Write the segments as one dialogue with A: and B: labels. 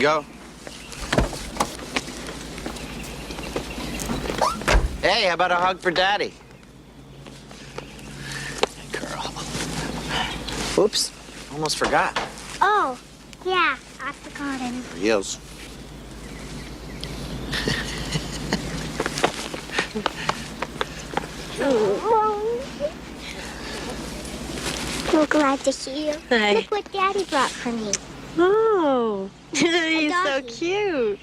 A: go. Hey, how about a hug for Daddy? Girl. Oops, almost forgot.
B: Oh, yeah, I forgot him.
A: Yes.
B: We're glad to see you.
C: Hi.
B: Look what Daddy brought for me.
C: Oh, he's so
B: doggy.
C: cute.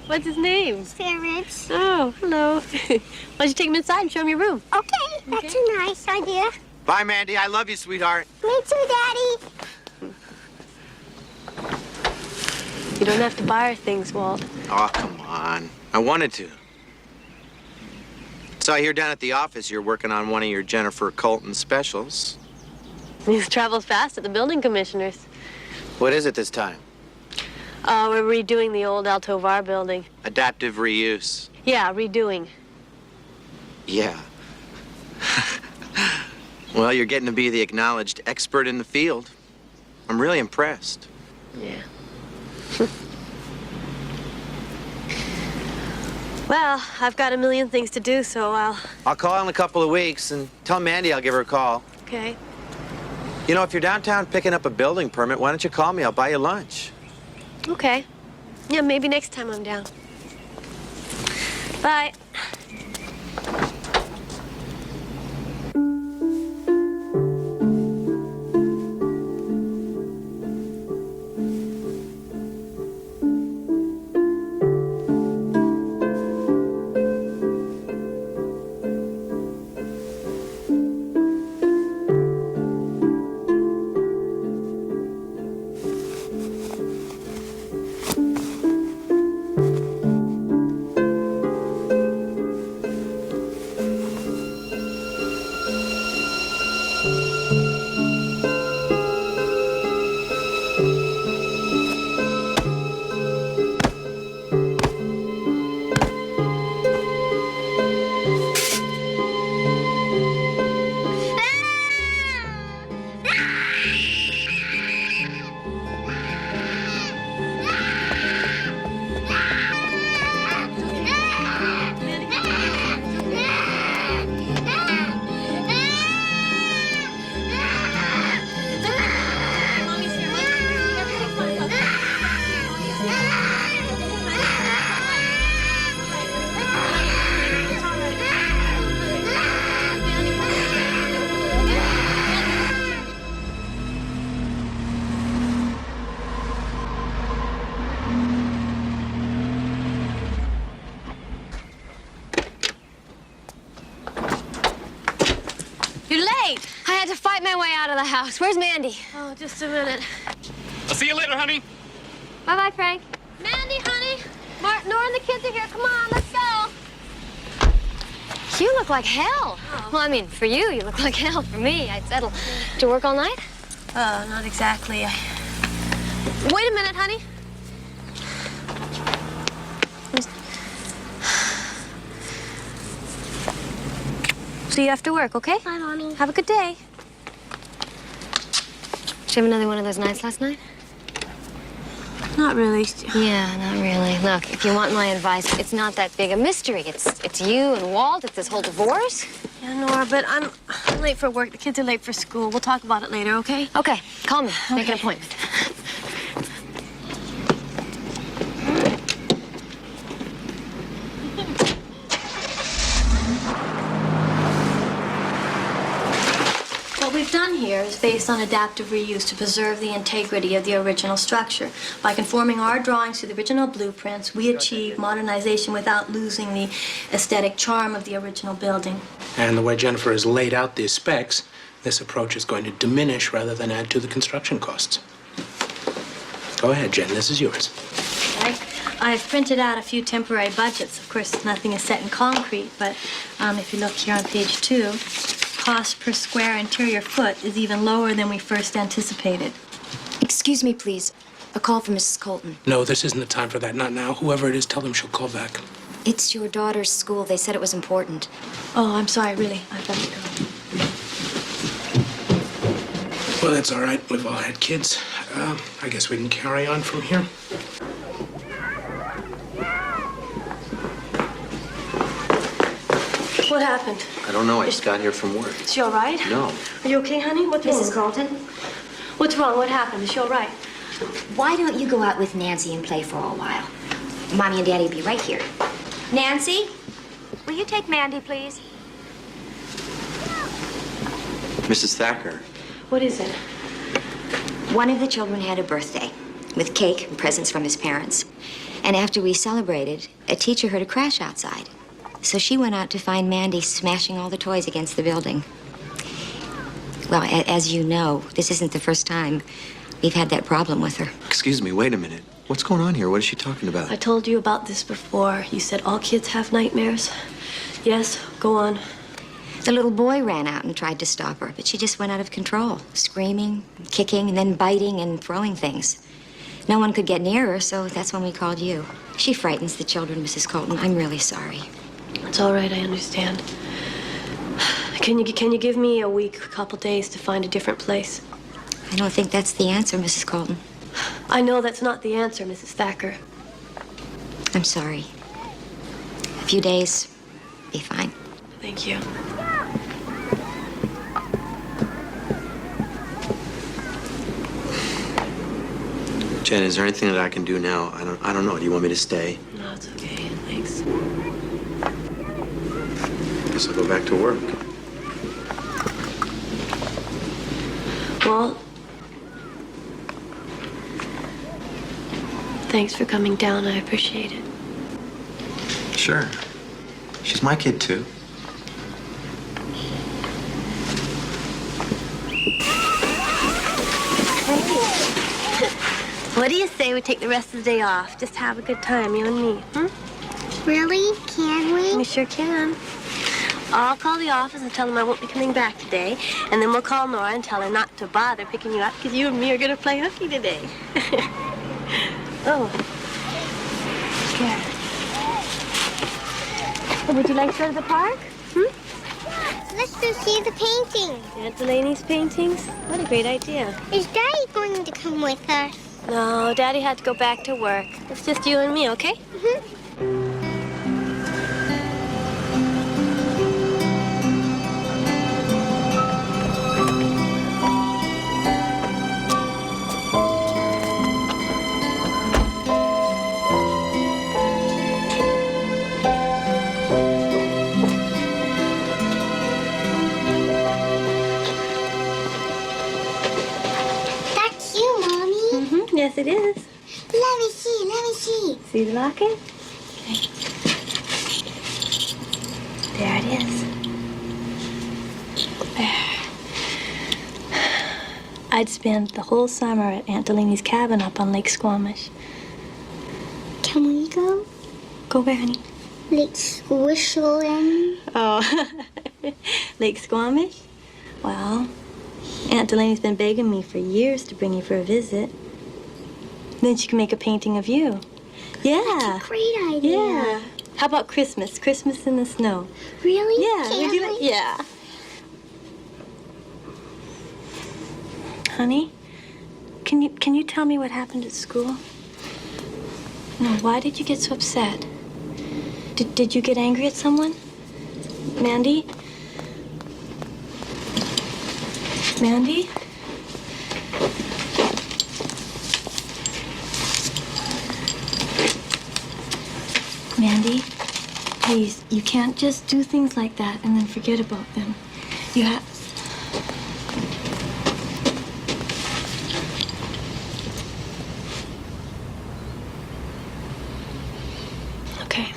C: What's his name?
B: Ferrets.
C: Oh, hello. Why don't you take him inside and show him your room?
B: Okay, that's a nice idea.
A: Bye, Mandy. I love you, sweetheart.
B: Me too, Daddy.
C: You don't have to buy her things, Walt.
A: Oh, come on. I wanted to. So I hear down at the office you're working on one of your Jennifer Colton specials.
C: He travels fast at the building commissioners.
A: What is it this time?
C: We're redoing the old Altovar building.
A: Adaptive reuse.
C: Yeah, redoing.
A: Yeah. Well, you're getting to be the acknowledged expert in the field. I'm really impressed.
C: Yeah. Well, I've got a million things to do, so
A: I'll call in a couple of weeks and tell Mandy I'll give her a call.
C: Okay.
A: You know, if you're downtown picking up a building permit, why don't you call me? I'll buy you lunch.
C: Okay. Yeah, maybe next time I'm down. Bye.
D: You're late. I had to fight my way out of the house. Where's Mandy?
C: Oh, just a minute.
E: I'll see you later, honey.
D: Bye-bye, Frank.
C: Mandy, honey. Nora and the kids are here. Come on, let's go.
D: You look like hell.
C: Oh.
D: Well, I mean, for you, you look like hell. For me, I'd settle. Did you work all night?
C: Not exactly. Wait a minute, honey. See you after work, okay?
B: Bye, Mommy.
D: Have a good day. Did you have another one of those nights last night?
C: Not really.
D: Yeah, not really. Look, if you want my advice, it's not that big a mystery. It's you and Walt. It's this whole divorce.
C: Yeah, Nora, but I'm late for work. The kids are late for school. We'll talk about it later, okay?
D: Okay, call me. Make an appointment.
F: What we've done here is based on adaptive reuse to preserve the integrity of the original structure. By conforming our drawings to the original blueprints, we achieve modernization without losing the aesthetic charm of the original building.
G: And the way Jennifer has laid out these specs, this approach is going to diminish rather than add to the construction costs. Go ahead, Jen, this is yours.
F: I've printed out a few temporary budgets. Of course, nothing is set in concrete, but if you look here on page 2, cost per square interior foot is even lower than we first anticipated.
D: Excuse me, please. A call from Mrs. Colton.
G: No, this isn't the time for that, not now. Whoever it is, tell them she'll call back.
D: It's your daughter's school. They said it was important.
F: Oh, I'm sorry, really. I've got to go.
G: Well, that's all right. We've all had kids. I guess we can carry on from here.
F: What happened?
A: I don't know. I just got here from work.
F: Is she all right?
A: No.
F: Are you okay, honey? What's
D: Mrs.
F: wrong?
D: Colton,
F: What's wrong? What happened? Is she all right?
D: why don't you go out with Nancy and play for a while? Mommy and Daddy will be right here. Nancy, will you take Mandy, please?
A: Mrs. Thacker.
F: What is it?
D: One of the children had a birthday with cake and presents from his parents. And after we celebrated, a teacher heard a crash outside. So she went out to find Mandy smashing all the toys against the building. Well, as you know, this isn't the first time we've had that problem with her.
A: Excuse me, wait a minute. What's going on here? What is she talking about?
F: I told you about this before. You said all kids have nightmares. Yes, go on.
D: The little boy ran out and tried to stop her, but she just went out of control, screaming, kicking, and then biting and throwing things. No one could get near her, so that's when we called you. She frightens the children, Mrs. Colton. I'm really sorry.
F: It's all right, I understand. Can you give me a week, a couple days to find a different place?
D: I don't think that's the answer, Mrs. Colton.
F: I know that's not the answer, Mrs. Thacker.
D: I'm sorry. A few days, be fine.
F: Thank you.
A: Jen, is there anything that I can do now? I don't know. Do you want me to stay?
F: No, it's okay. Thanks.
A: Guess I'll go back to work.
F: Well, thanks for coming down. I appreciate it.
A: Sure. She's my kid, too.
C: What do you say we take the rest of the day off? Just have a good time, you and me,
B: Really? Can
C: We
B: we?
C: sure can. I'll call the office and tell them I won't be coming back today. And then we'll call Nora and tell her not to bother picking you up because you and me are going to play hooky today. Oh. Yeah. Well, would you like to go to the park?
B: Let's go see the painting.
C: Aunt Delaney's paintings? What a great idea.
B: Is Daddy going to come with us?
C: No, Daddy had to go back to work. It's just you and me, okay?
B: That's you, Mommy.
C: Yes, it is.
B: Let me see. Let me see.
C: See the locket? Okay. There it is. There. I'd spend the whole summer at Aunt Delaney's cabin up on Lake Squamish.
B: Can we go?
C: Go where, honey?
B: Like Squishland?
C: Oh, Lake Squamish? Well, Aunt Delaney's been begging me for years to bring you for a visit. Then she can make a painting of you. Yeah.
B: Great idea.
C: Yeah. How about Christmas? Christmas in the snow.
B: Really?
C: Yeah.
B: Can
C: Would you like? Yeah. Honey, can you tell me what happened at school? No, why did you get so upset? Did you get angry at someone? Mandy? Mandy? Mandy, please, you can't just do things like that and then forget about them. You have... Okay.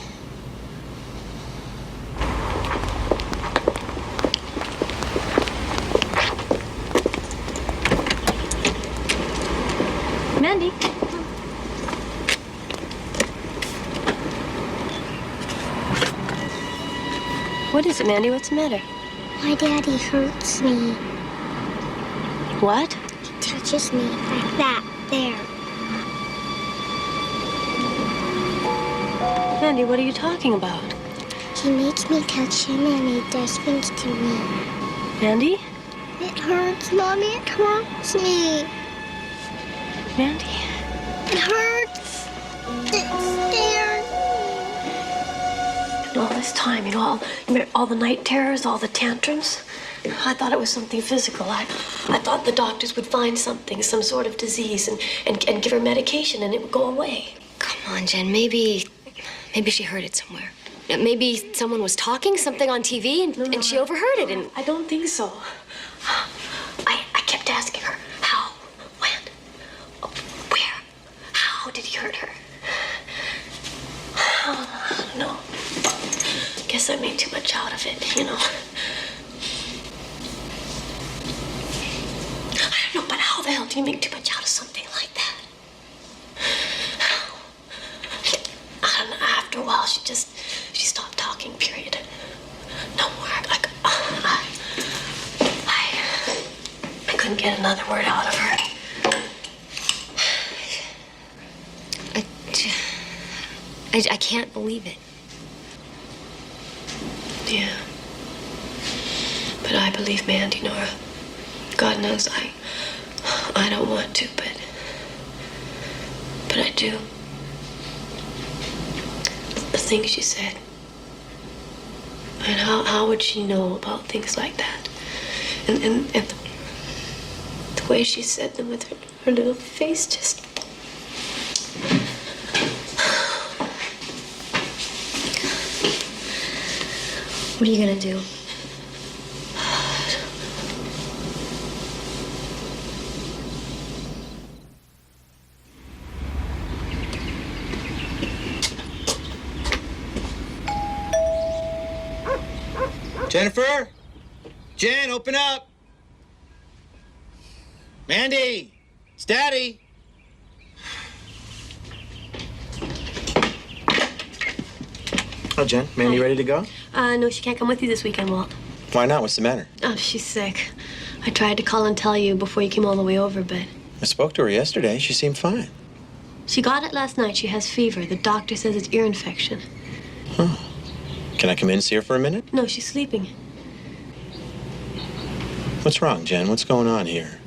C: Mandy. What is it, Mandy? What's the matter?
B: My daddy hurts me.
C: What?
B: He touches me like that. There.
C: Mandy, what are you talking about?
B: He makes me touch him and he does things to me.
C: Mandy?
B: It hurts, Mommy. It hurts me.
C: Mandy?
B: It hurts. It scares me.
F: And all this time, all the night terrors, all the tantrums, I thought it was something physical. I thought the doctors would find something, some sort of disease, and give her medication, and it would go away.
H: Come on, Jen. Maybe she heard it somewhere. Maybe someone was talking something on TV, and she overheard it. And
F: I don't think so. I kept asking her, how, when, where, how did he hurt her? I don't know. Guess I made too much out of it, you know. I don't know, but how the hell do you make too much out of something like that? I don't know, after a while, she stopped talking, period. No more. I couldn't get another word out of her.
H: I can't believe it.
F: Yeah. But I believe Mandy, Nora. God knows I don't want to, but I do. The things she said. And how would she know about things like that? And the way she said them with her little face just...
H: What are you gonna do?
A: Jennifer? Jen, open up! Mandy! It's Daddy! Oh, Jen, Mandy ready to go?
F: No, she can't come with you this weekend, Walt.
A: Why not? What's the matter?
F: Oh, she's sick. I tried to call and tell you before you came all the way over, but
A: I spoke to her yesterday. She seemed fine.
F: she got it last night. She has fever. The doctor says it's ear infection.
A: Can I come in and see her for a minute?
F: No, she's sleeping.
A: What's wrong, Jen? What's going on here?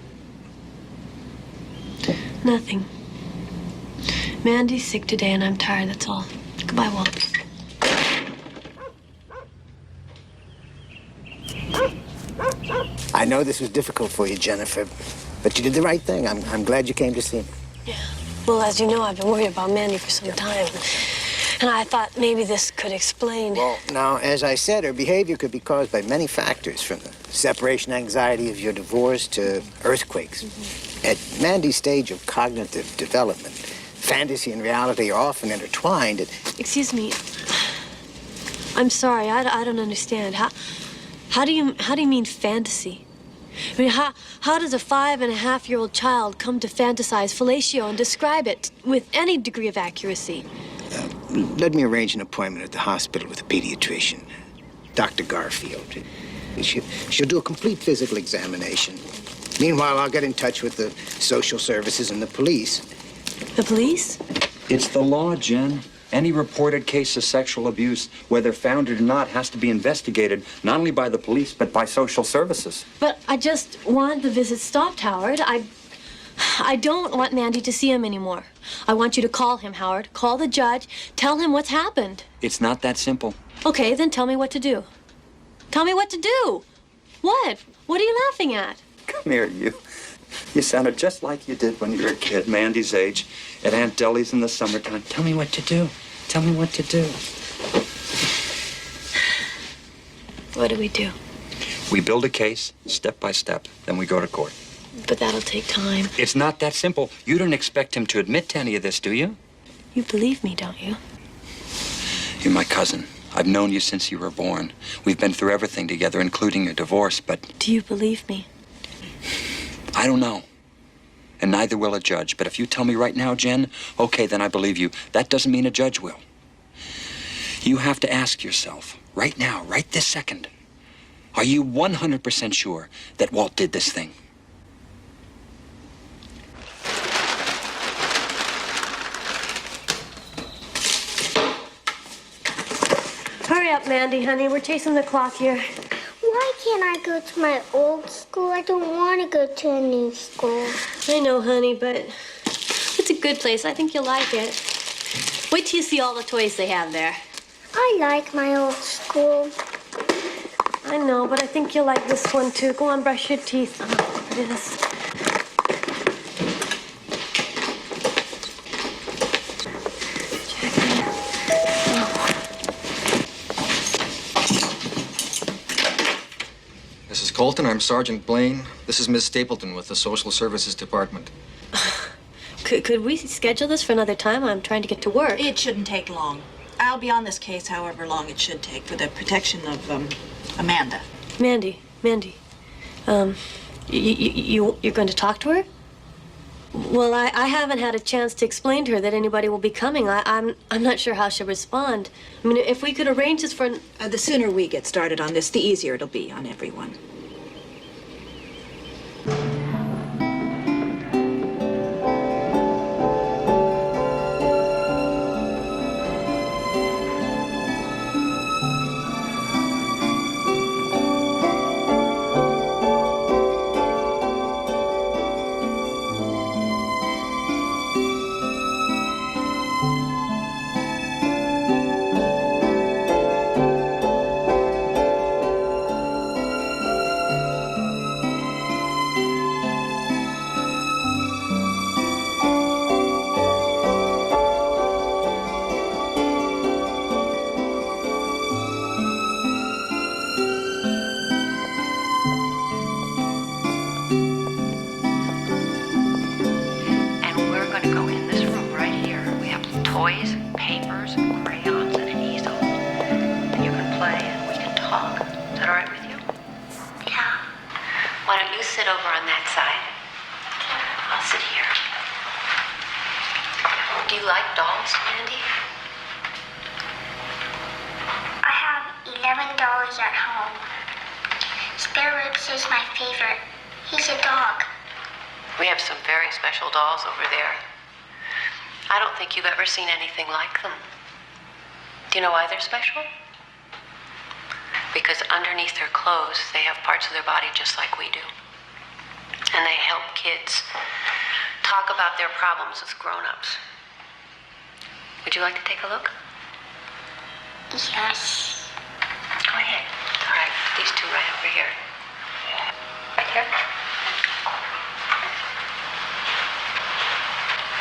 F: Nothing. Mandy's sick today, and I'm tired, that's all. Goodbye, Walt.
I: I know this was difficult for you, Jennifer, but you did the right thing. I'm glad you came to see me.
F: Yeah. Well, as you know, I've been worried about Mandy for some time. And I thought maybe this could explain.
I: Well, now, as I said, her behavior could be caused by many factors, from the separation anxiety of your divorce to earthquakes. At Mandy's stage of cognitive development, fantasy and reality are often intertwined.
F: Excuse me. I'm sorry, I don't understand. How do you mean fantasy? I mean, how does a 5.5-year-old child come to fantasize fellatio and describe it with any degree of accuracy?
I: Let me arrange an appointment at the hospital with a pediatrician, Dr. Garfield. She'll do a complete physical examination. Meanwhile, I'll get in touch with the social services and the police.
F: The police?
J: It's the law, Jen. Any reported case of sexual abuse, whether founded or not, has to be investigated, not only by the police, but by social services.
F: But I just want the visit stopped, Howard. I don't want Mandy to see him anymore. I want you to call him, Howard. Call the judge. Tell him what's happened.
J: It's not that simple.
F: Okay, then tell me what to do. Tell me what to do. What? What are you laughing at?
J: Come here, you. You sounded just like you did when you were a kid, Mandy's age, at Aunt Deli's in the summertime. Tell me what to do. Tell me what to do.
F: What do we do?
J: We build a case, step by step, then we go to court.
F: But that'll take time.
J: It's not that simple. You don't expect him to admit to any of this, do you?
F: You believe me, don't you?
J: You're my cousin. I've known you since you were born. We've been through everything together, including your divorce, but...
F: Do you believe me?
J: I don't know. And neither will a judge. But if you tell me right now, Jen, okay, then I believe you. That doesn't mean a judge will. You have to ask yourself, right now, right this second, are you 100% sure that Walt did this thing?
F: Hurry up, Mandy, honey. We're chasing the clock here.
B: Why can't I go to my old school? I don't want to go to a new school.
F: I know, honey, but it's a good place. I think you'll like it. Wait till you see all the toys they have there.
B: I like my old school.
H: I know, but I think you'll like this one too. Go on, brush your teeth. Oh, it is.
K: Mrs. Colton, I'm Sergeant Blaine. This is Miss Stapleton with the Social Services Department.
H: Could we schedule this for another time? I'm trying to get to work.
L: It shouldn't take long. I'll be on this case however long it should take for the protection of, Amanda.
H: Mandy, you're going to talk to her? Well, I haven't had a chance to explain to her that anybody will be coming. I'm not sure how she'll respond. I mean, if we could arrange this for...
L: The sooner we get started on this, the easier it'll be on everyone.
M: You've ever seen anything like them. Do you know why they're special? Because underneath their clothes, they have parts of their body just like we do. And they help kids talk about their problems with grown-ups. Would you like to take a look?
B: Yes.
M: Go ahead. All right, these two right over here. Right here.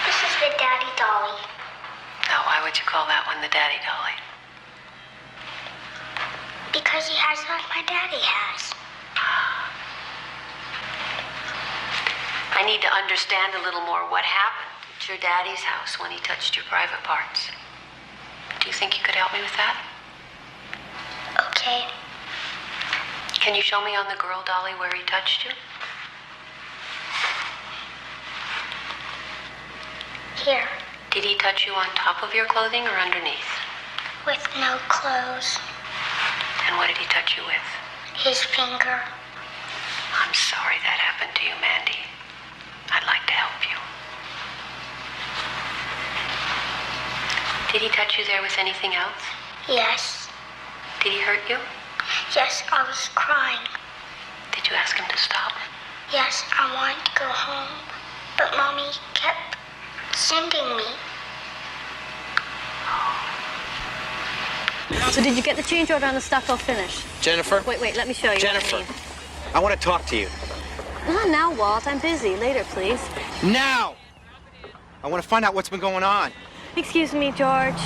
B: This is the daddy dolly.
M: Now, why would you call that one the daddy dolly?
B: Because he has what my daddy has.
M: I need to understand a little more what happened at your daddy's house when he touched your private parts. Do you think you could help me with that?
B: Okay.
M: Can you show me on the girl dolly where he touched you?
B: Here.
M: Did he touch you on top of your clothing or underneath?
B: With no clothes.
M: And what did he touch you with?
B: His finger.
M: I'm sorry that happened to you, Mandy. I'd like to help you. Did he touch you there with anything else?
B: Yes.
M: Did he hurt you?
B: Yes, I was crying.
M: Did you ask him to stop?
B: Yes, I wanted to go home. But Mommy kept sending me.
F: So did you get the change order on the stucco finish?
A: Jennifer?
F: Wait, let me show you.
A: Jennifer,
F: what I mean.
A: I want to talk to you.
F: Not now, Walt. I'm busy. Later, please.
A: Now! I want to find out what's been going on.
F: Excuse me, George.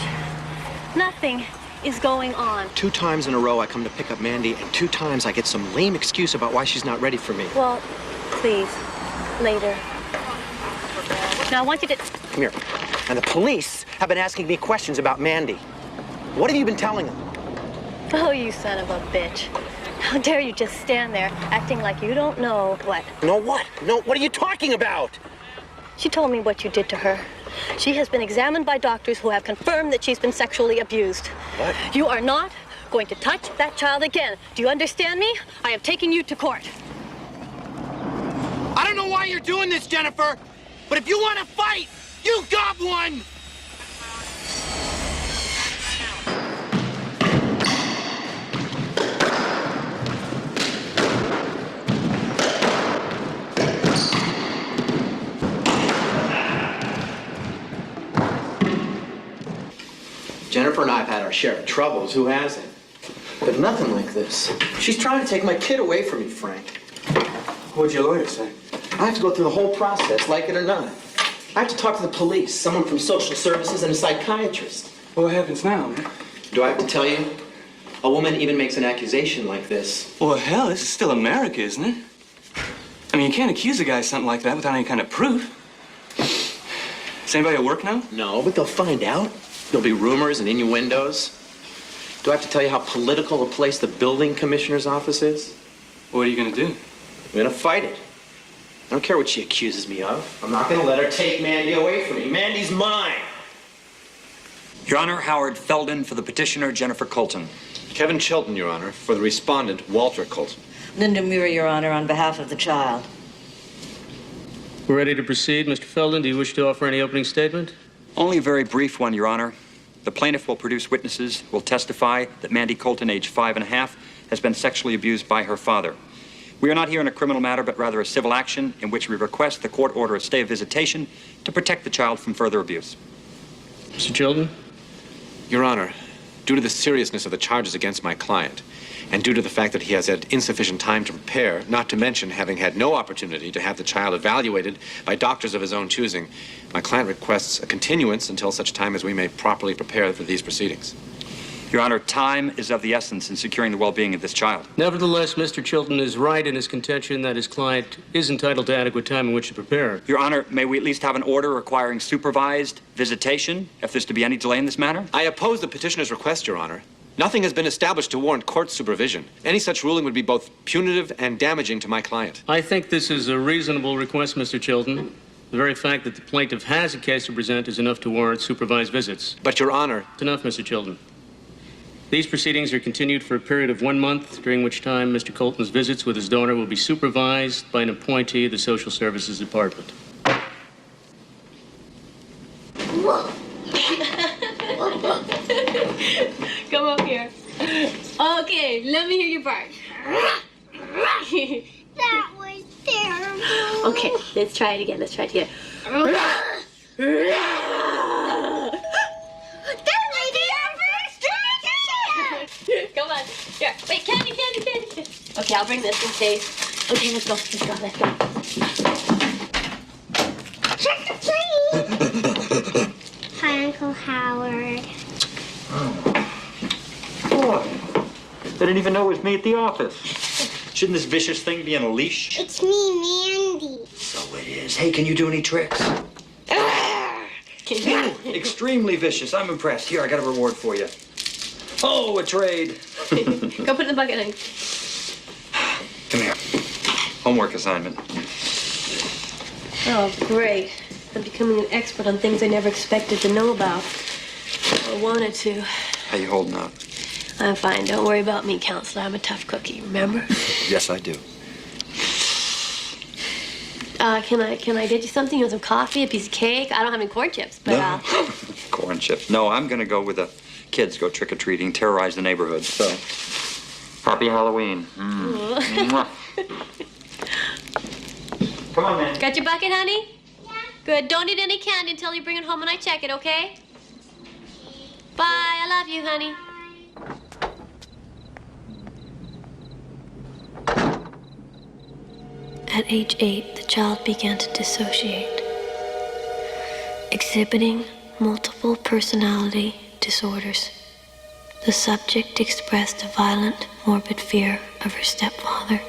F: Nothing is going on.
A: 2 times in a row I come to pick up Mandy, and 2 times I get some lame excuse about why she's not ready for me.
F: Well, please. Later. Now, I want you to...
A: Come here. And the police have been asking me questions about Mandy. What have you been telling them?
F: Oh, you son of a bitch. How dare you just stand there acting like you don't know what?
A: No what? No, what are you talking about?
F: She told me what you did to her. She has been examined by doctors who have confirmed that she's been sexually abused.
A: What?
F: You are not going to touch that child again. Do you understand me? I am taking you to court.
A: I don't know why you're doing this, Jennifer, but if you want to fight, you got one! Jennifer? Jennifer and I have had our share of troubles. Who hasn't? But nothing like this. She's trying to take my kid away from me, Frank.
N: What'd your lawyer say?
A: I have to go through the whole process, like it or not. I have to talk to the police, someone from social services, and a psychiatrist.
N: Well, what happens now, man?
A: Do I have to tell you? A woman even makes an accusation like this.
N: Well, hell, this is still America, isn't it? I mean, you can't accuse a guy of something like that without any kind of proof. Is anybody at work now?
A: No, but they'll find out. There'll be rumors and innuendos. Do I have to tell you how political a place the building commissioner's office is?
N: What are you gonna do?
A: I'm gonna fight it. I don't care what she accuses me of. I'm not gonna let her take Mandy away from me. Mandy's mine.
J: Your Honor, Howard Feldon for the petitioner, Jennifer Colton.
K: Kevin Chilton, Your Honor, for the respondent, Walter Colton.
O: Linda Muir, Your Honor, on behalf of the child.
P: We're ready to proceed. Mr. Feldon, do you wish to offer any opening statement?
J: Only a very brief one, Your Honor. The plaintiff will produce witnesses who will testify that Mandy Colton, age 5½, has been sexually abused by her father. We are not here in a criminal matter, but rather a civil action in which we request the court order a stay of visitation to protect the child from further abuse.
P: Mr. Chilton?
K: Your Honor, due to the seriousness of the charges against my client, and due to the fact that he has had insufficient time to prepare, not to mention having had no opportunity to have the child evaluated by doctors of his own choosing, my client requests a continuance until such time as we may properly prepare for these proceedings.
J: Your Honor, time is of the essence in securing the well-being of this child.
P: Nevertheless, Mr. Chilton is right in his contention that his client is entitled to adequate time in which to prepare.
J: Your Honor, may we at least have an order requiring supervised visitation if there's to be any delay in this matter?
K: I oppose the petitioner's request, Your Honor. Nothing has been established to warrant court supervision. Any such ruling would be both punitive and damaging to my client.
P: I think this is a reasonable request, Mr. Chilton. The very fact that the plaintiff has a case to present is enough to warrant supervised visits.
K: But, Your Honor...
P: It's enough, Mr. Chilton. These proceedings are continued for a period of 1 month, during which time Mr. Colton's visits with his daughter will be supervised by an appointee of the Social Services Department.
H: Come up here. Okay, let me hear you bark.
B: That was terrible.
H: Okay, let's try it again. Let's try it again. Come on. Here. Wait, candy. Okay, I'll bring this in case. Okay, let's go.
B: Trick or treat. Hi, Uncle Howard.
J: Boy, they didn't even know it was me at the office. Shouldn't this vicious thing be on a leash?
B: It's me, Mandy.
J: So it is. Hey, can you do any tricks? Extremely vicious. I'm impressed. Here, I got a reward for you. Oh, a trade.
H: Go put it in the bucket, honey.
J: Come here. Homework assignment.
H: Oh, great. I'm becoming an expert on things I never expected to know about. Or wanted to.
J: How you holding up?
H: I'm fine. Don't worry about me, Counselor. I'm a tough cookie, remember?
J: Yes, I do.
H: Can I get you something? You want some coffee, a piece of cake? I don't have any corn chips, but
J: No. Corn chips. No, I'm gonna go with the kids go trick-or-treating, terrorize the neighborhood, so. Happy Halloween. Mwah. Come on, man.
H: Got your bucket, honey? Yeah. Good. Don't eat any candy until you bring it home and I check it, okay? Bye. I love you, honey.
F: At age 8, the child began to dissociate, exhibiting multiple personality disorders. The subject expressed a violent, morbid fear of her stepfather,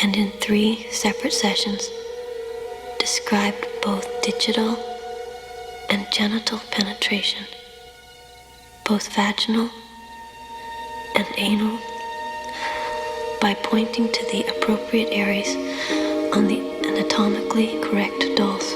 F: and in 3 separate sessions, described both digital and genital penetration, both vaginal and anal, by pointing to the appropriate areas on the anatomically correct dolls.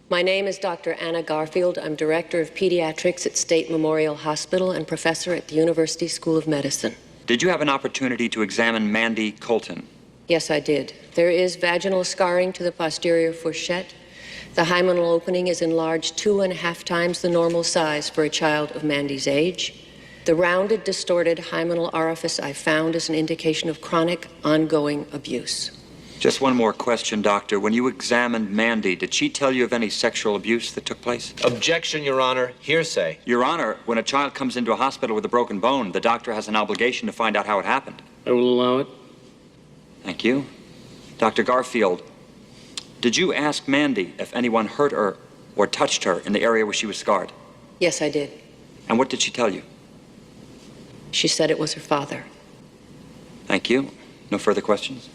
Q: My name is Dr. Anna Garfield. I'm Director of Pediatrics at State Memorial Hospital and Professor at the University School of Medicine.
J: Did you have an opportunity to examine Mandy Colton?
Q: Yes, I did. There is vaginal scarring to the posterior fourchette. The hymenal opening is enlarged 2.5 times the normal size for a child of Mandy's age. The rounded, distorted hymenal orifice I found is an indication of chronic, ongoing abuse.
J: Just one more question, Doctor. When you examined Mandy, did she tell you of any sexual abuse that took place?
K: Objection, Your Honor. Hearsay.
J: Your Honor, when a child comes into a hospital with a broken bone, the doctor has an obligation to find out how it happened.
P: I will allow it.
J: Thank you. Dr. Garfield, did you ask Mandy if anyone hurt her or touched her in the area where she was scarred?
Q: Yes, I did.
J: And what did she tell you?
Q: She said it was her father.
J: Thank you. No further questions?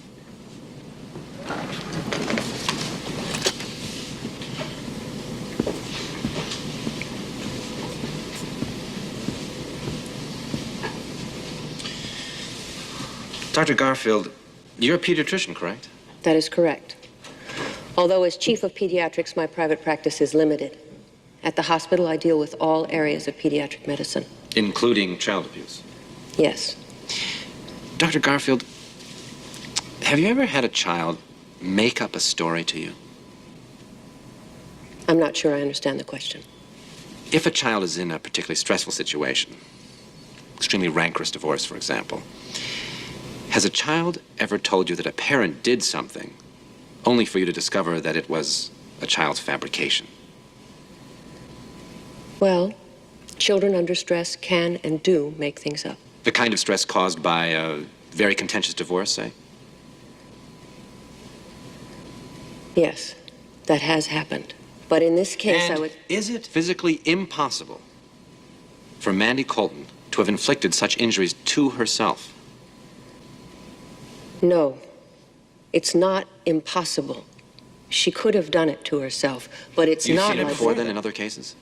K: Dr. Garfield, you're a pediatrician, correct?
Q: That is correct. Although as chief of pediatrics, my private practice is limited. At the hospital, I deal with all areas of pediatric medicine.
K: Including child abuse.
Q: Yes.
K: Dr. Garfield, have you ever had a child make up a story to you?
Q: I'm not sure I understand the question.
K: If a child is in a particularly stressful situation, extremely rancorous divorce, for example, has a child ever told you that a parent did something only for you to discover that it was a child's fabrication?
Q: Well, children under stress can and do make things up.
K: The kind of stress caused by a very contentious divorce, say?
Q: Yes, that has happened. But in this case,
K: And
Q: I would...
K: is it physically impossible for Mandy Colton to have inflicted such injuries to herself?
Q: No, it's not impossible. She could have done it to herself, but it's
K: You've
Q: not
K: seen it
Q: like
K: before
Q: that.
K: then in other cases?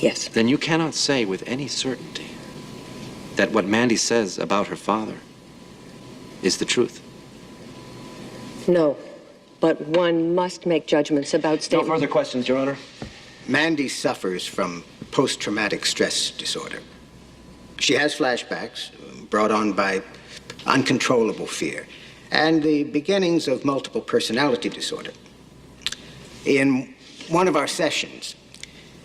Q: Yes.
K: Then you cannot say with any certainty that what Mandy says about her father is the truth.
Q: No, but one must make judgments about statements.
I: questions, Your Honor. Mandy suffers from post-traumatic stress disorder. She has flashbacks brought on by uncontrollable fear and the beginnings of multiple personality disorder. In one of our sessions,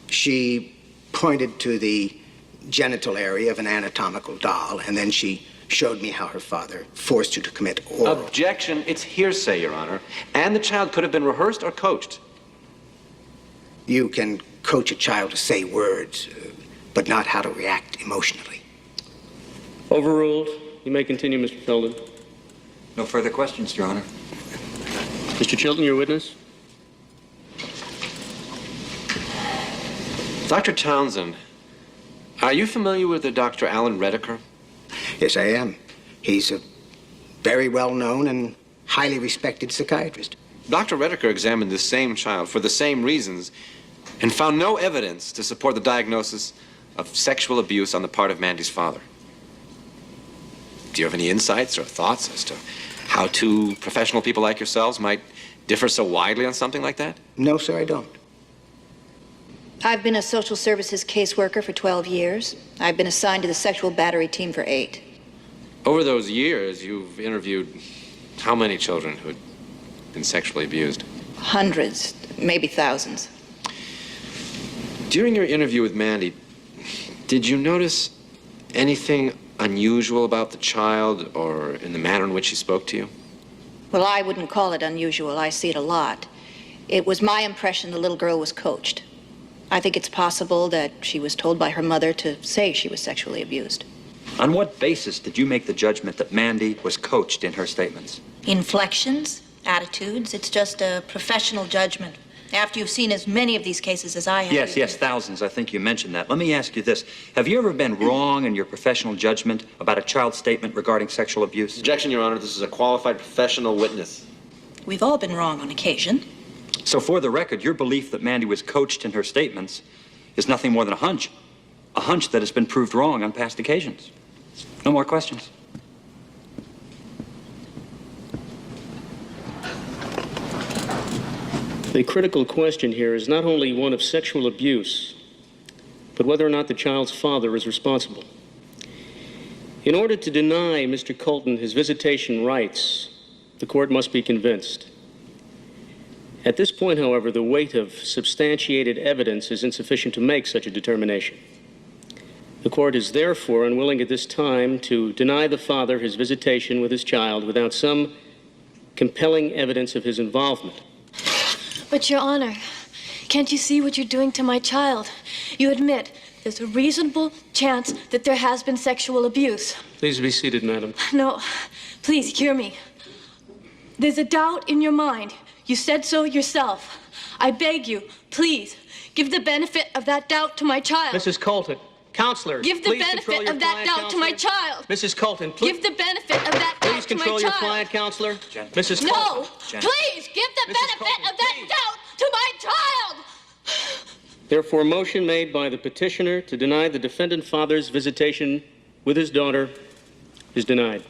I: she pointed to the genital area of an anatomical doll, and then she showed me how her father forced her to commit oral.
K: Objection. It's hearsay, Your Honor. And the child could have been rehearsed or coached.
I: You can coach a child to say words, but not how to react emotionally.
P: Overruled. You may continue, Mr. Felden.
J: No further questions, Your Honor.
P: Mr. Chilton, your witness.
K: Dr. Townsend, are you familiar with the Dr. Alan Redeker?
I: Yes, I am. He's a very well-known and highly respected psychiatrist.
K: Dr. Redeker examined this same child for the same reasons and found no evidence to support the diagnosis of sexual abuse on the part of Mandy's father. Do you have any insights or thoughts as to how two professional people like yourselves might differ so widely on something like that?
I: No, sir, I don't.
L: I've been a social services caseworker for 12 years. I've been assigned to the sexual battery team for 8.
K: Over those years, you've interviewed how many children who had been sexually abused?
L: Hundreds, maybe thousands.
K: During your interview with Mandy, did you notice anything unusual about the child or in the manner in which she spoke to you?
L: Well, I wouldn't call it unusual. I see it a lot. It was my impression the little girl was coached. I think it's possible that she was told by her mother to say she was sexually abused.
J: On what basis did you make the judgment that Mandy was coached in her statements?
L: Inflections, attitudes, it's just a professional judgment. After you've seen as many of these cases as I have.
J: Yes, thousands. I think you mentioned that. Let me ask you this. Have you ever been wrong in your professional judgment about a child's statement regarding sexual abuse?
K: Objection, Your Honor. This is a qualified professional witness.
L: We've all been wrong on occasion.
J: So for the record, your belief that Mandy was coached in her statements is nothing more than a hunch that has been proved wrong on past occasions. No more questions.
P: The critical question here is not only one of sexual abuse, but whether or not the child's father is responsible. In order to deny Mr. Colton his visitation rights, the court must be convinced. At this point, however, the weight of substantiated evidence is insufficient to make such a determination. The court is therefore unwilling at this time to deny the father his visitation with his child without some compelling evidence of his involvement.
F: But, Your Honor, can't you see what you're doing to my child? You admit there's a reasonable chance that there has been sexual abuse.
P: Please be seated, madam.
F: No, please hear me. There's a doubt in your mind. You said so yourself. I beg you, please, give the benefit of that doubt to my child.
P: Mrs. Colton, counselor,
F: Give the
P: please control
F: benefit
P: your
F: of that
P: client,
F: doubt to my
P: counselor.
F: child.
P: Mrs. Colton, please.
F: Give the benefit of that doubt to my child.
P: Please control your client, counselor.
J: Jen.
P: Mrs.
F: No,
P: Colton.
J: Jen.
F: please give the benefit of that doubt to my child.
P: Therefore, motion made by the petitioner to deny the defendant father's visitation with his daughter is denied.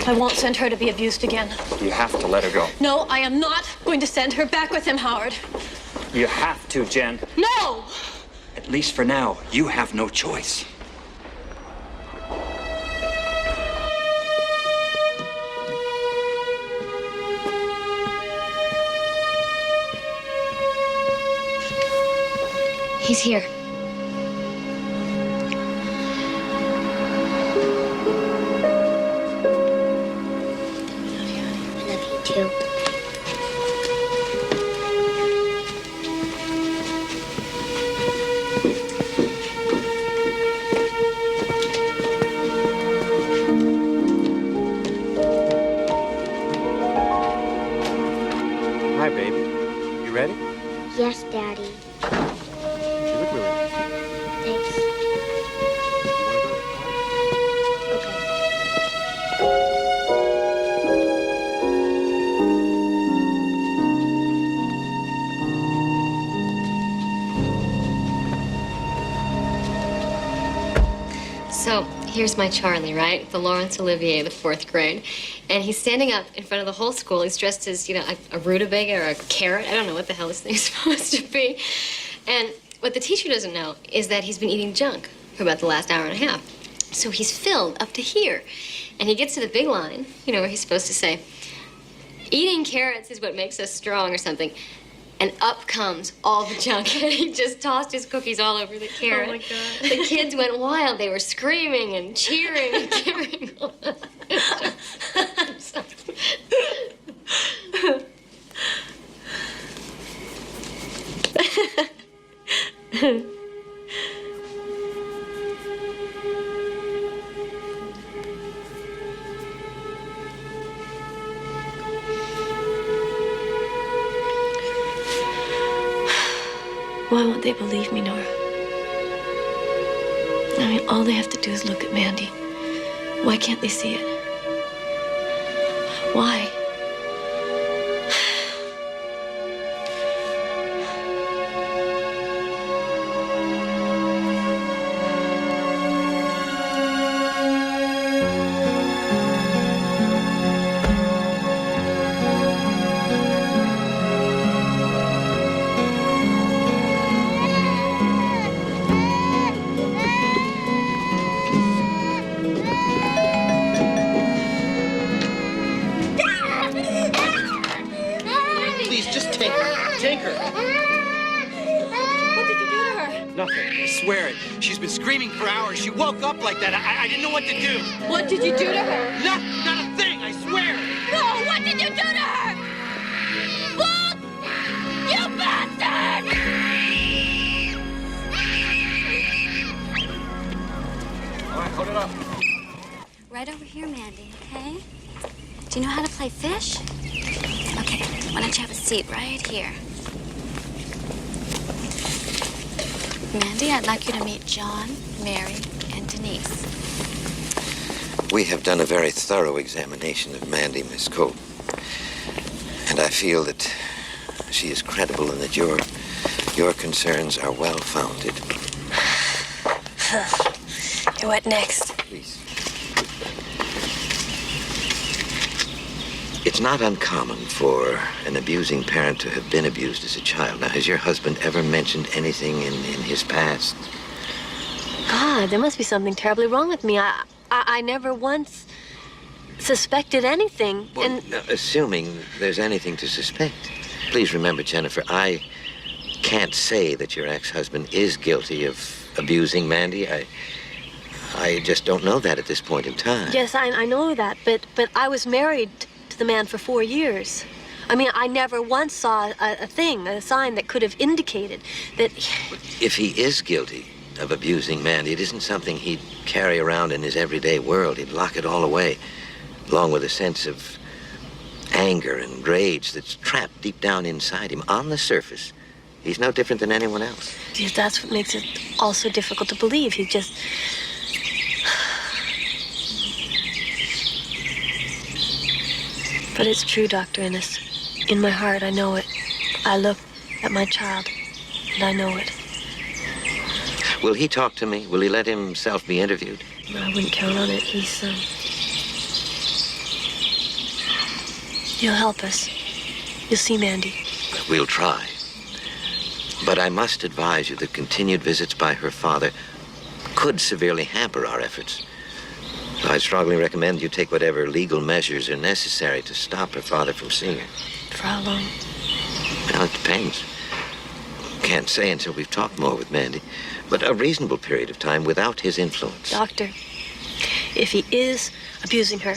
F: I won't send her to be abused again.
J: You have to let her go.
F: No, I am not going to send her back with him, Howard.
J: You have to, Jen.
F: No!
J: At least for now, you have no choice.
D: He's here.
B: I love you too.
A: Hi, baby. You ready?
B: Yes, Daddy.
A: You look really nice.
B: Thanks.
R: So here's my Charlie, right? The Laurence Olivier, the 4th grade. And he's standing up in front of the whole school. He's dressed as, a rutabaga or a carrot. I don't know what the hell this thing's supposed to be. And what the teacher doesn't know is that he's been eating junk for about the last hour and a half. So he's filled up to here. And he gets to the big line, where he's supposed to say, eating carrots is what makes us strong or something. And up comes all the junk, and he just tossed his cookies all over the carrot.
F: Oh, my God.
R: The kids went wild. They were screaming and cheering and cheering. I'm sorry.
F: Why won't they believe me, Nora? I mean, all they have to do is look at Mandy. Why can't they see it? Why?
A: Please, just take her. Take her.
F: What did you do to her?
A: Nothing.
S: I swear it. She's been screaming for hours. She woke up like that. I didn't know what to do.
F: What did you do to her?
S: Not a thing, I swear.
F: No, what did you do to her? Bolt! You bastard!
S: All right, hold it up.
T: Right over here, Mandy, okay? Do you know how to play fish? Okay, why don't you have a seat right here? Mandy, I'd like you to meet John, Mary, and Denise.
I: We have done a very thorough examination of Mandy, Miss Colton. And I feel that she is credible and that your concerns are well-founded.
H: What next?
U: Please. It's not uncommon for an abusing parent to have been abused as a child. Now, has your husband ever mentioned anything in his past?
H: God, there must be something terribly wrong with me. I never once suspected anything.
U: Well,
H: And
U: assuming there's anything to suspect. Please remember, Jennifer, I can't say that your ex-husband is guilty of abusing Mandy. I just don't know that at this point in time.
H: yes, I know that, but I was married to the man for 4 years. I mean, I never once saw a sign that could have indicated that.
U: If he is guilty of abusing Mandy, it isn't something he'd carry around in his everyday world. He'd lock it all away, along with a sense of anger and rage that's trapped deep down inside him. On the surface, he's no different than anyone else.
H: Yes, that's what makes it also difficult to believe. He just. But it's true, Dr. Innes. In my heart, I know it. I look at my child, and I know it.
U: Will he talk to me? Will he let himself be interviewed?
H: I wouldn't count on it. He'll help us. You'll see Mandy.
U: We'll try. But I must advise you that continued visits by her father could severely hamper our efforts. So I strongly recommend you take whatever legal measures are necessary to stop her father from seeing her.
H: For how long?
U: Well, it depends. Can't say until we've talked more with Mandy. But a reasonable period of time without his influence.
H: Doctor, if he is abusing her,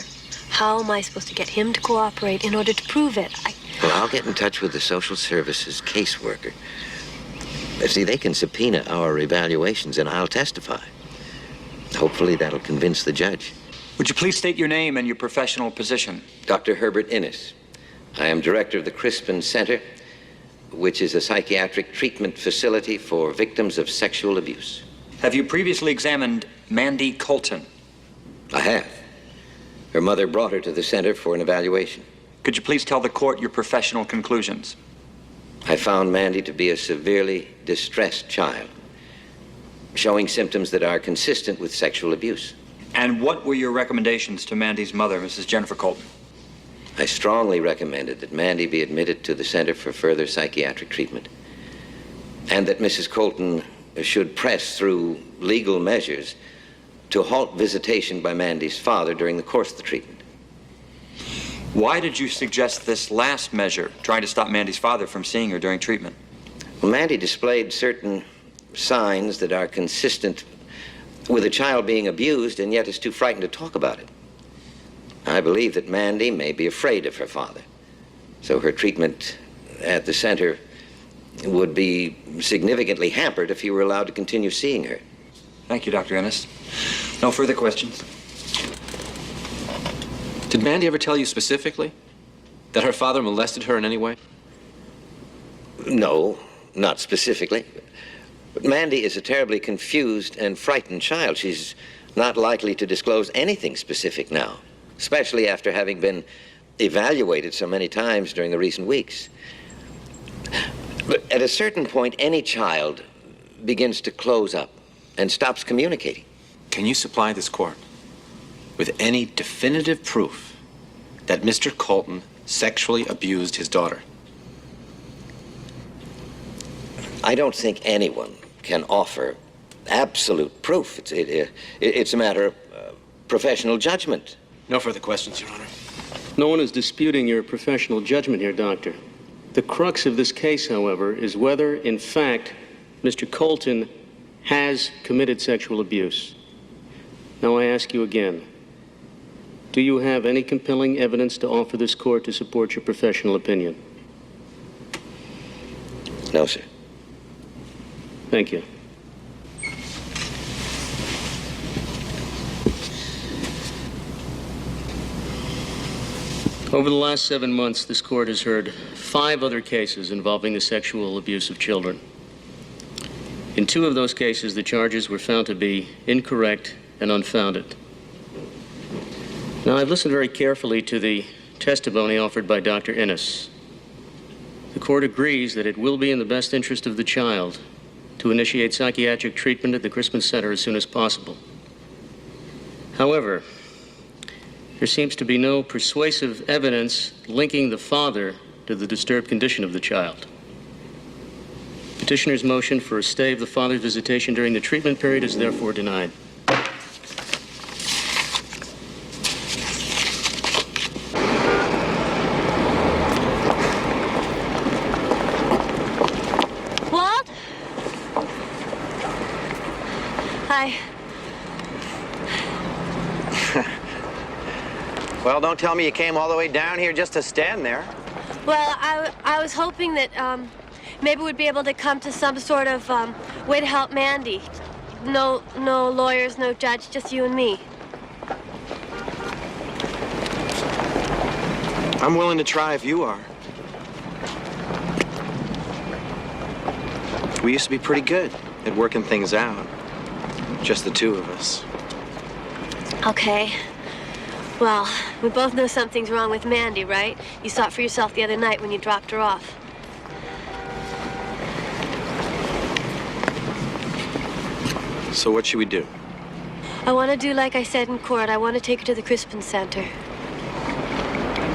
H: how am I supposed to get him to cooperate in order to prove it?
U: Well, I'll get in touch with the social services caseworker. See, they can subpoena our evaluations, and I'll testify. Hopefully that'll convince the judge.
J: Would you please state your name and your professional position?
U: Dr. Herbert Innes. I am director of the Crispin Center, which is a psychiatric treatment facility for victims of sexual abuse.
J: Have you previously examined Mandy Colton?
U: I have. Her mother brought her to the center for an evaluation.
J: Could you please tell the court your professional conclusions?
U: I found Mandy to be a severely distressed child, showing symptoms that are consistent with sexual abuse.
J: And what were your recommendations to Mandy's mother, Mrs. Jennifer Colton?
U: I strongly recommended that Mandy be admitted to the Center for further psychiatric treatment, and that Mrs. Colton should press through legal measures to halt visitation by Mandy's father during the course of the treatment.
J: Why did you suggest this last measure, trying to stop Mandy's father from seeing her during treatment?
U: Well, Mandy displayed certain signs that are consistent with a child being abused and yet is too frightened to talk about it. I believe that Mandy may be afraid of her father, so her treatment at the center would be significantly hampered if he were allowed to continue seeing her.
J: Thank you, Dr. Ennis. No further questions.
K: Did Mandy ever tell you specifically that her father molested her in any way?
U: No, not specifically. But Mandy is a terribly confused and frightened child. She's not likely to disclose anything specific now, especially after having been evaluated so many times during the recent weeks. But at a certain point, any child begins to close up and stops communicating.
K: Can you supply this court with any definitive proof that Mr. Colton sexually abused his daughter?
U: I don't think anyone can offer absolute proof. It's a matter of professional judgment.
K: No further questions, Your Honor.
P: No one is disputing your professional judgment here, Doctor. The crux of this case, however, is whether, in fact, Mr. Colton has committed sexual abuse. Now I ask you again, do you have any compelling evidence to offer this court to support your professional opinion?
U: No, sir.
P: Thank you. Over the last 7 months, this court has heard 5 other cases involving the sexual abuse of children. In 2 of those cases, the charges were found to be incorrect and unfounded. Now, I've listened very carefully to the testimony offered by Dr. Innes. The court agrees that it will be in the best interest of the child to initiate psychiatric treatment at the Crispin Center as soon as possible. However, there seems to be no persuasive evidence linking the father to the disturbed condition of the child. Petitioner's motion for a stay of the father's visitation during the treatment period is therefore denied.
H: Walt? Hi.
A: Well, don't tell me you came all the way down here just to stand there.
H: Well, I was hoping that maybe we'd be able to come to some sort of way to help Mandy. No lawyers, no judge, just you and me.
A: I'm willing to try if you are. We used to be pretty good at working things out. Just the two of us.
H: Okay. Well, we both know something's wrong with Mandy, right? You saw it for yourself the other night when you dropped her off.
A: So what should we do?
H: I want to do like I said in court. I want to take her to the Crispin Center.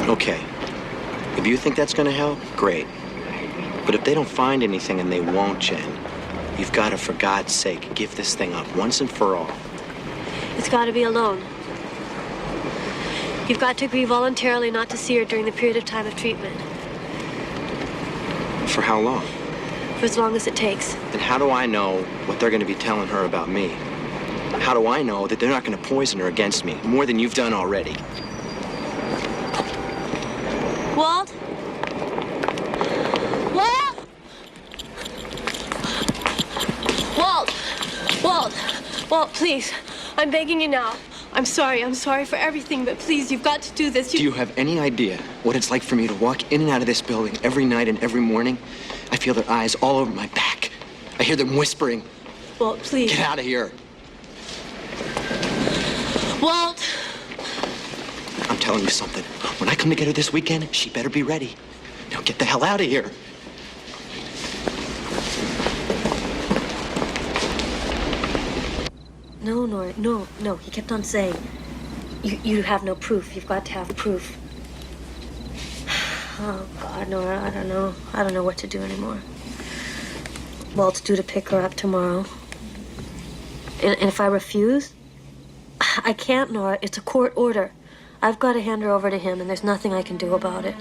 A: Okay. If you think that's gonna help, great. But if they don't find anything, and they won't, Jen, you've got to, for God's sake, give this thing up once and for all.
H: It's got to be alone. You've got to agree voluntarily not to see her during the period of time of treatment.
A: For how long?
H: For as long as it takes.
A: And how do I know what they're gonna be telling her about me? How do I know that they're not gonna poison her against me, more than you've done already?
H: Walt? Walt? Walt, please. I'm begging you now. I'm sorry for everything, but please, you've got to do this.
A: Do you have any idea what it's like for me to walk in and out of this building every night and every morning? I feel their eyes all over my back. I hear them whispering.
H: Walt, please.
A: Get out of here.
H: Walt!
A: I'm telling you something. When I come to get her this weekend, she better be ready. Now get the hell out of here.
H: No, Nora, no. He kept on saying, you have no proof. You've got to have proof. Oh, God, Nora, I don't know what to do anymore. Walt's due to pick her up tomorrow. And if I refuse, I can't, Nora. It's a court order. I've got to hand her over to him, and there's nothing I can do about it.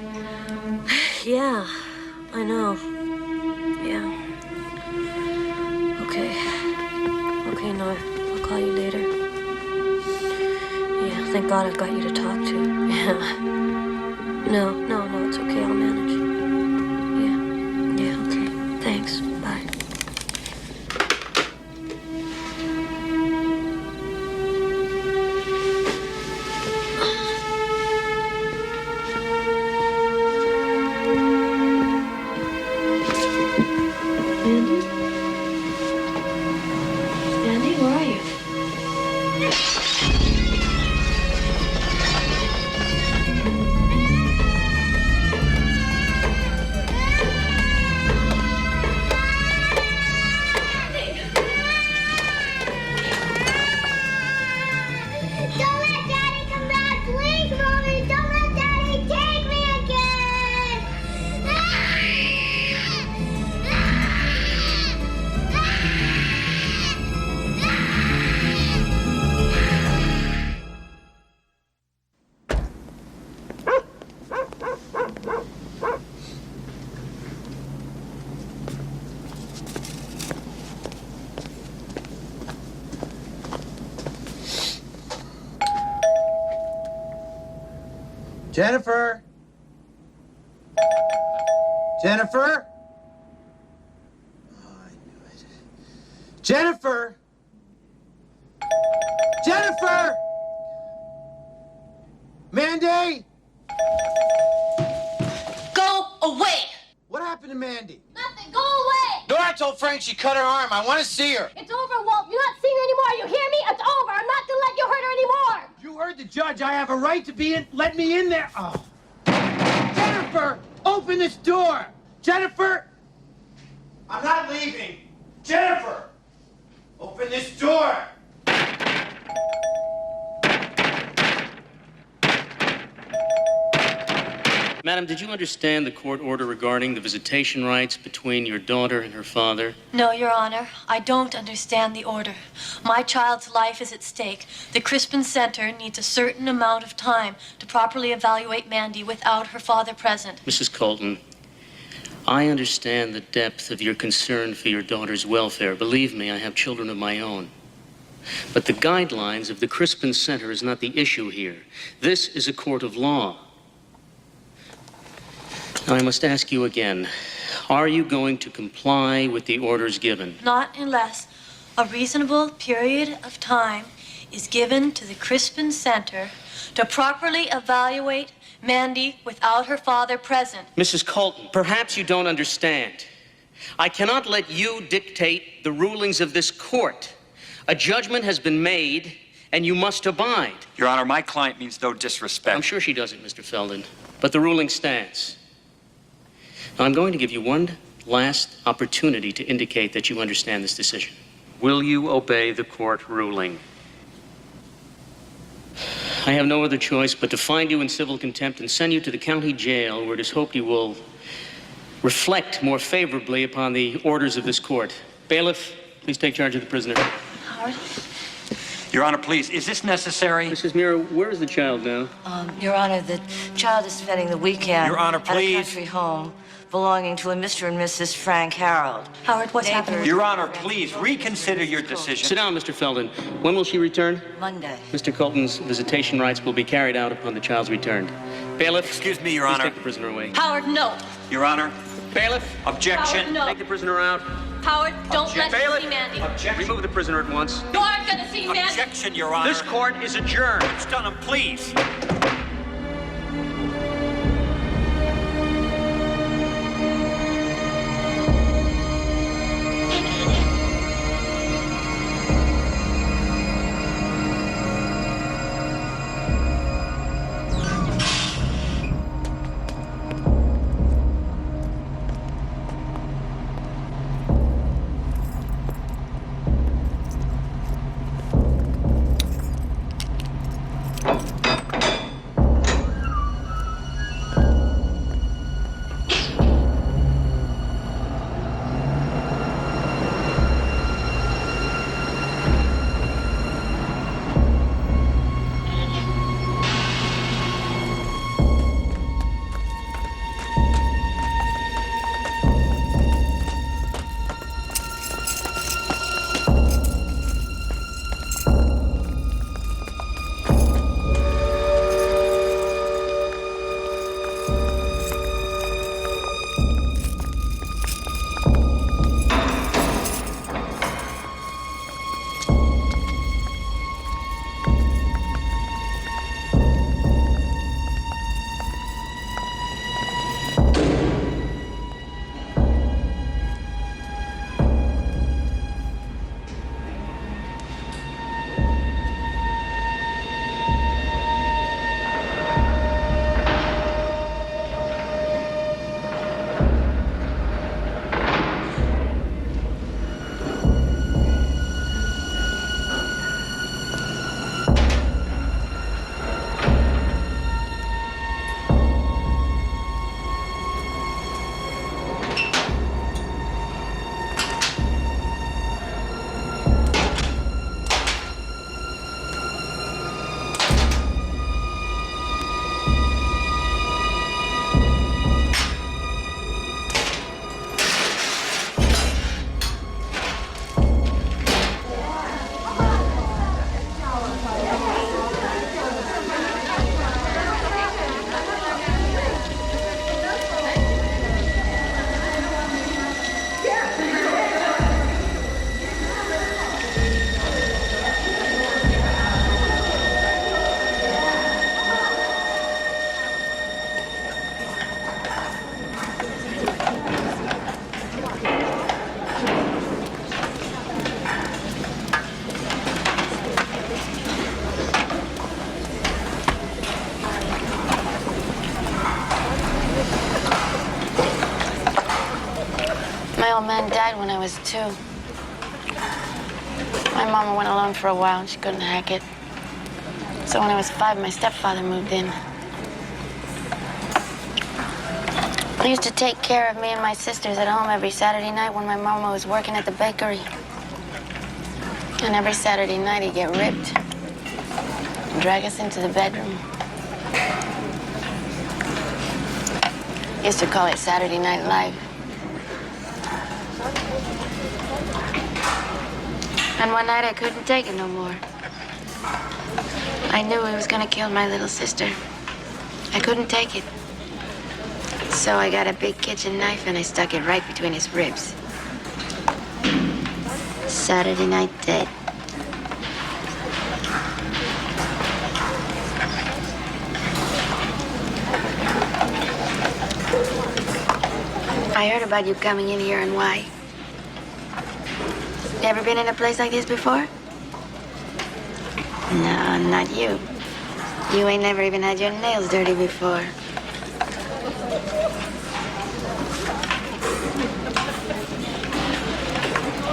H: Yeah, I know. Yeah. Okay, Nora. I'll call you later. Yeah, thank God I've got you to talk to. Yeah. No, it's okay. I'll manage. Yeah, okay. Thanks. Bye. Andy, where are you?
B: Don't let Daddy come back, please, Mommy. Don't let Daddy take me again.
E: Jennifer? Jennifer? Oh, I knew it. Jennifer? Jennifer? Mandy?
V: Go away!
E: What happened to Mandy?
V: Nothing, go away!
E: Nora told Frank she cut her arm. I want to see her.
V: It's over, Walt. You're not seeing her anymore. You hear me? It's over. I'm not gonna let you hurt her anymore.
E: You heard the judge. I have a right to be in. Let me in there. Oh. Jennifer, open this door. Jennifer. I'm not leaving. Jennifer, open this door.
P: Madam, did you understand the court order regarding the visitation rights between your daughter and her father?
F: No, Your Honor. I don't understand the order. My child's life is at stake. The Crispin Center needs a certain amount of time to properly evaluate Mandy without her father present.
P: Mrs. Colton, I understand the depth of your concern for your daughter's welfare. Believe me, I have children of my own. But the guidelines of the Crispin Center is not the issue here. This is a court of law. Now, I must ask you again, are you going to comply with the orders given?
F: Not unless a reasonable period of time is given to the Crispin Center to properly evaluate Mandy without her father present.
P: Mrs. Colton, perhaps you don't understand. I cannot let you dictate the rulings of this court. A judgment has been made, and you must abide.
J: Your Honor, my client means no disrespect.
P: I'm sure she doesn't, Mr. Felden, but the ruling stands. Now, I'm going to give you one last opportunity to indicate that you understand this decision. Will you obey the court ruling? I have no other choice but to find you in civil contempt and send you to the county jail, where it is hoped you will reflect more favorably upon the orders of this court. Bailiff, please take charge of the prisoner.
F: Howard?
J: Your Honor, please, is this necessary?
P: Mrs. Mira, where is the child now?
O: Your Honor, the child is spending the weekend
J: Your Honor,
O: at a
J: please.
O: country home belonging to a Mr. and Mrs. Frank Harold.
F: Howard, what's happening?
J: Your Honor, please reconsider your decision.
P: Sit down, Mr. Felden. When will she return?
O: Monday.
P: Mr. Colton's visitation rights will be carried out upon the child's return. Bailiff.
J: Excuse me, Your
P: please
J: Honor.
P: take the prisoner away.
F: Howard, no.
J: Your Honor.
P: Bailiff.
J: Objection.
F: Howard, no.
P: Take the prisoner out.
F: Howard, don't let
P: Bailiff.
F: me see Mandy.
J: Objection.
P: Remove the prisoner at once.
F: You aren't gonna see Mandy.
J: Objection, Your Honor.
P: This court is adjourned.
J: Judge Dunham, please.
C: My old man died when I was 2. My mama went alone for a while and she couldn't hack it. So when I was 5, my stepfather moved in. He used to take care of me and my sisters at home every Saturday night when my mama was working at the bakery. And every Saturday night he'd get ripped and drag us into the bedroom. He used to call it Saturday Night Live. And one night I couldn't take it no more. I knew he was gonna kill my little sister. I couldn't take it. So I got a big kitchen knife and I stuck it right between his ribs. Saturday night dead. I heard about you coming in here and why. You ever been in a place like this before? No, not you. You ain't never even had your nails dirty before.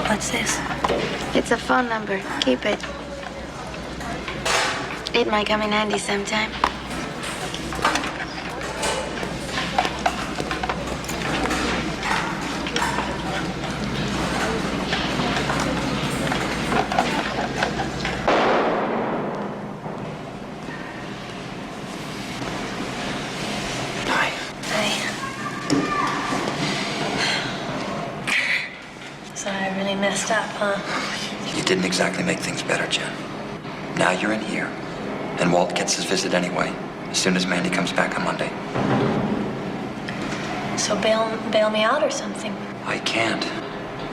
H: What's this?
C: It's a phone number. Keep it. It might come in handy sometime.
H: So I really messed up, huh?
J: You didn't exactly make things better, Jen. Now you're in here, and Walt gets his visit anyway, as soon as Mandy comes back on Monday.
H: So bail me out or something?
J: I can't.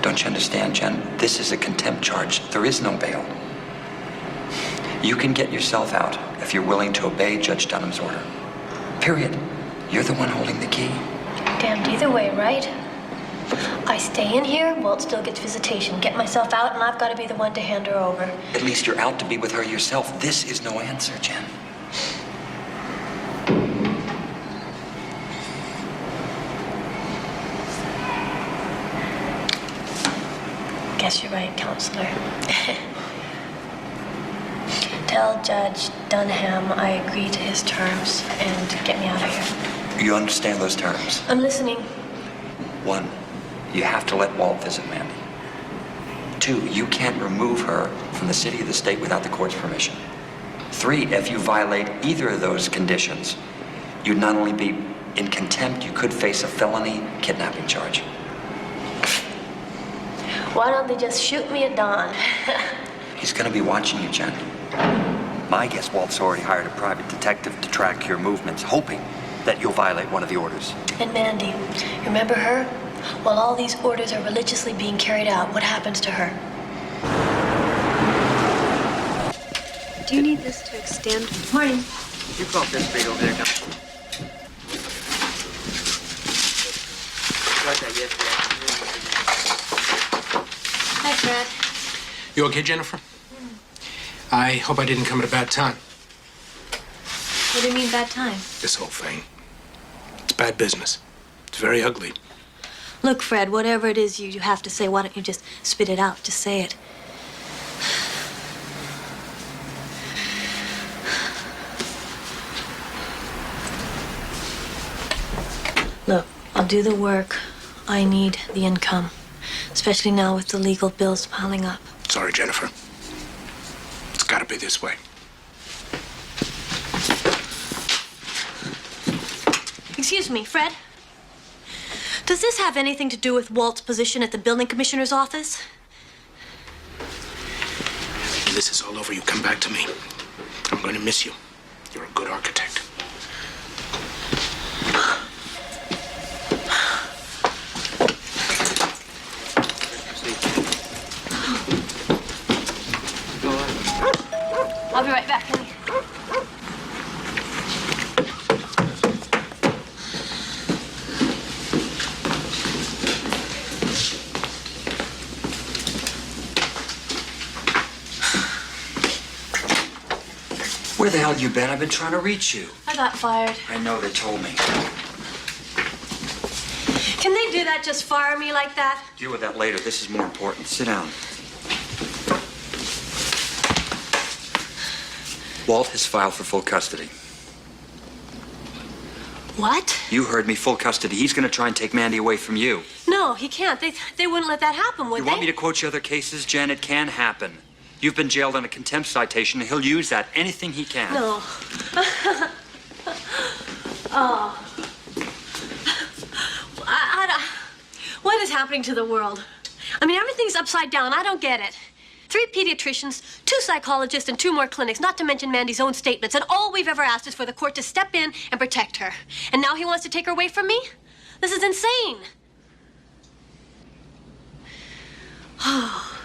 J: Don't you understand, Jen? This is a contempt charge. There is no bail. You can get yourself out if you're willing to obey Judge Dunham's order. Period. You're the one holding the key.
H: Damned either way, right? I stay in here, Walt still gets visitation. Get myself out, and I've got to be the one to hand her over.
J: At least you're out to be with her yourself. This is no answer, Jen.
H: Guess you're right, counselor. Tell Judge Dunham I agree to his terms and get me out of here.
J: You understand those terms?
H: I'm listening.
J: 1, you have to let Walt visit Mandy. 2, you can't remove her from the city or the state without the court's permission. 3, if you violate either of those conditions, you'd not only be in contempt, you could face a felony kidnapping charge.
H: Why don't they just shoot me at dawn?
J: He's gonna be watching you, Jen. My guess, Walt's already hired a private detective to track your movements, hoping that you'll violate one of the orders.
H: And Mandy, remember her? While all these orders are religiously being carried out, what happens to her?
T: Do you need this to extend?
H: Morning.
S: You call this big over there, now. Got that yesterday afternoon.
C: Hi, Fred.
G: You okay, Jennifer? I hope I didn't come at a bad time.
H: What do you mean, bad time?
G: This whole thing. It's bad business. It's very ugly.
H: Look, Fred, whatever it is you have to say, why don't you just spit it out? Just say it. Look, I'll do the work. I need the income, especially now with the legal bills piling up.
G: Sorry, Jennifer. It's gotta be this way.
H: Excuse me, Fred? Does this have anything to do with Walt's position at the building commissioner's office?
G: When this is all over, you come back to me. I'm going to miss you. You're a good architect.
H: I'll be right back, honey.
J: Where the hell you been? I've been trying to reach you.
H: I got fired.
J: I know, they told me.
H: Can they do that, just fire me like that?
J: Deal with that later. This is more important. Sit down. Walt has filed for full custody.
F: What?
J: You heard me, full custody. He's going to try and take Mandy away from you.
F: No, he can't. They wouldn't let that happen, would
J: You
F: they?
J: want me to quote you other cases, Jen? It can happen. You've been jailed on a contempt citation, and he'll use that anything he can.
F: No. Oh. What is happening to the world? I mean, everything's upside down. I don't get it. 3 pediatricians, 2 psychologists, and 2 more clinics, not to mention Mandy's own statements. And all we've ever asked is for the court to step in and protect her. And now he wants to take her away from me? This is insane. Oh.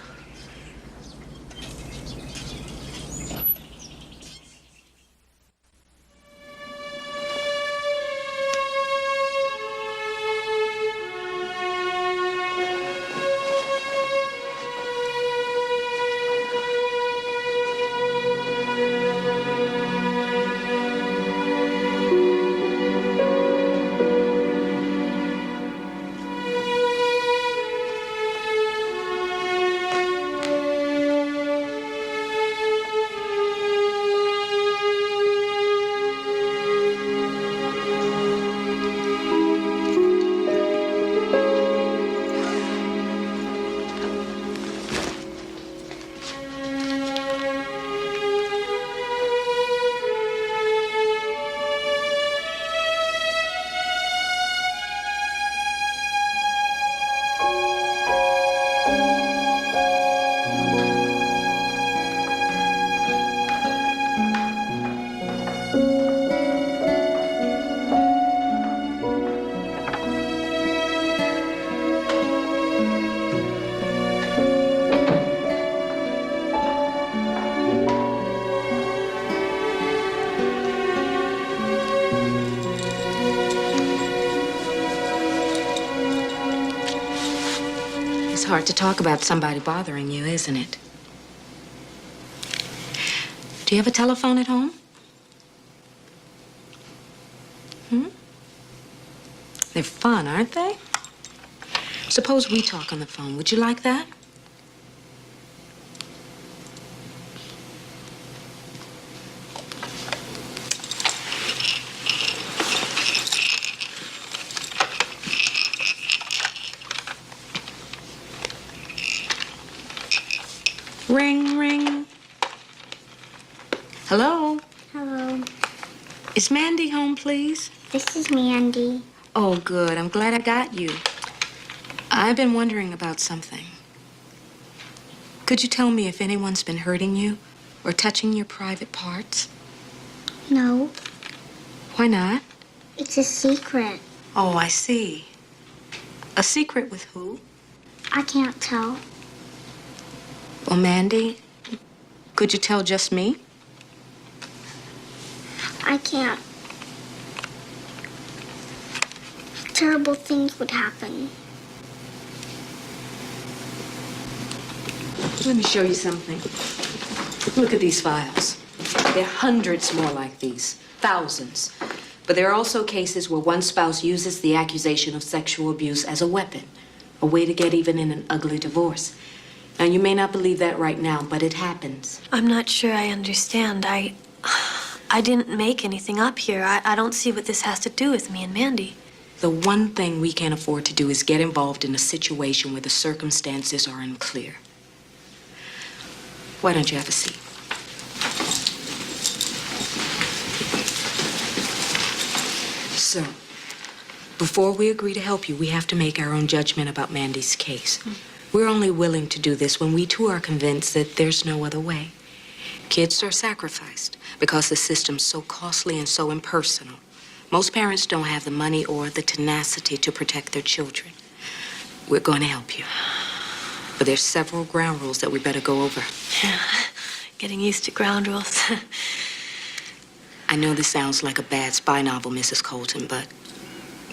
M: It's hard to talk about somebody bothering you, isn't it? Do you have a telephone at home? They're fun, aren't they? Suppose we talk on the phone. Would you like that? Ring, ring. Hello?
B: Hello.
M: Is Mandy home, please?
B: This is Mandy.
M: Oh, good. I'm glad I got you. I've been wondering about something. Could you tell me if anyone's been hurting you or touching your private parts?
B: No,
M: Why not?
B: it's a secret.
M: Oh, I see. A secret with who?
B: I can't tell.
M: Well, Mandy, could you tell just me?
B: I can't. Terrible things would happen.
Q: Let me show you something. Look at these files. There are hundreds more like these, thousands. But there are also cases where one spouse uses the accusation of sexual abuse as a weapon, a way to get even in an ugly divorce. Now, you may not believe that right now, but it happens.
F: I'm not sure I understand. I didn't make anything up here. I don't see what this has to do with me and Mandy.
M: The one thing we can't afford to do is get involved in a situation where the circumstances are unclear. Why don't you have a seat? So, before we agree to help you, we have to make our own judgment about Mandy's case. We're only willing to do this when we too are convinced that there's no other way. Kids are sacrificed because the system's so costly and so impersonal. Most parents don't have the money or the tenacity to protect their children. We're going to help you. But there's several ground rules that we better go over.
F: Yeah, getting used to ground rules.
M: I know this sounds like a bad spy novel, Mrs. Colton, but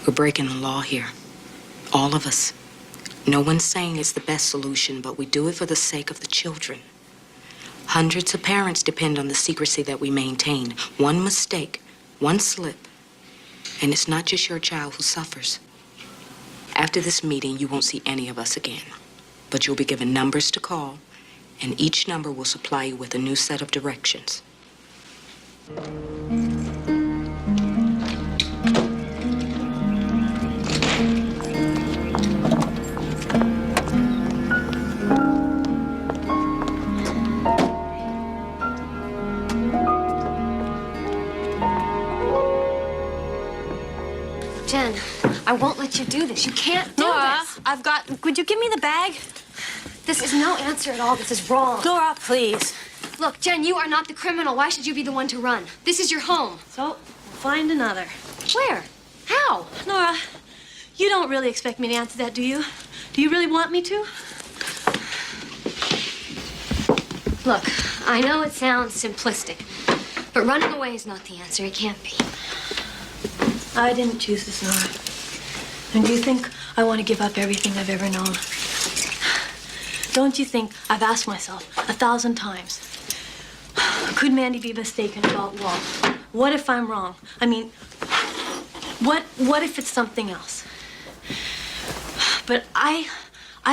M: we're breaking the law here. All of us. No one's saying it's the best solution, but we do it for the sake of the children. Hundreds of parents depend on the secrecy that we maintain. One mistake, one slip, and it's not just your child who suffers. After this meeting, you won't see any of us again. But you'll be given numbers to call, and each number will supply you with a new set of directions.
R: Jen, I won't let you do this. You can't do
F: Nora,
R: this.
F: I've got... Would you give me the bag?
R: This is no answer at all. This is wrong.
F: Nora, please.
R: Look, Jen, you are not the criminal. Why should you be the one to run? This is your home.
F: So, find another.
R: Where? How?
F: Nora, you don't really expect me to answer that, do you? Do you really want me to?
R: Look, I know it sounds simplistic, but running away is not the answer. It can't be.
F: I didn't choose this, Nora. And do you think I want to give up everything I've ever known? Don't you think I've asked myself 1,000 times, could Mandy be mistaken about Walt? What if I'm wrong? I mean, what if it's something else? But I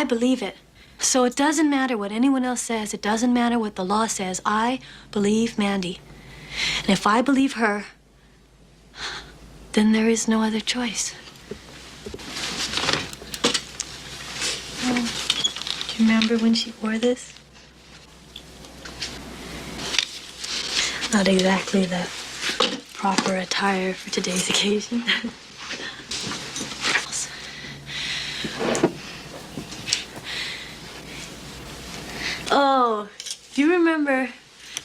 F: believe it. So it doesn't matter what anyone else says. It doesn't matter what the law says. I believe Mandy. And if I believe her, then there is no other choice. Do you remember when she wore this? Not exactly the proper attire for today's occasion. Oh, do you remember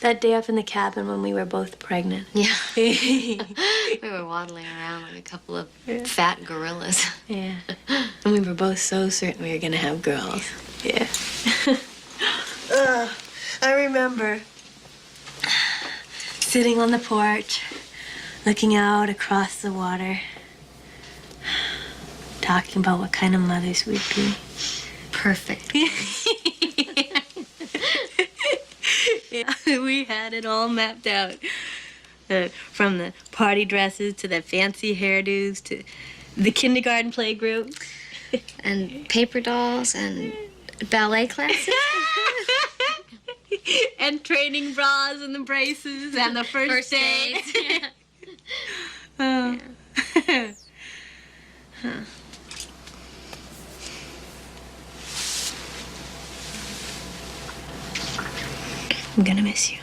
F: that day up in the cabin when we were both pregnant?
R: Yeah. We were waddling around like a couple of fat gorillas.
F: Yeah. And we were both so certain we were gonna have girls. Yeah. I remember sitting on the porch, looking out across the water, talking about what kind of mothers we'd be.
R: Perfect.
F: We had it all mapped out. From the party dresses to the fancy hairdos to the kindergarten playgroup.
R: And paper dolls and ballet classes.
F: And training bras and the braces and the first date.
R: dates.
F: Oh.
R: Yeah.
F: Huh. I'm gonna miss you.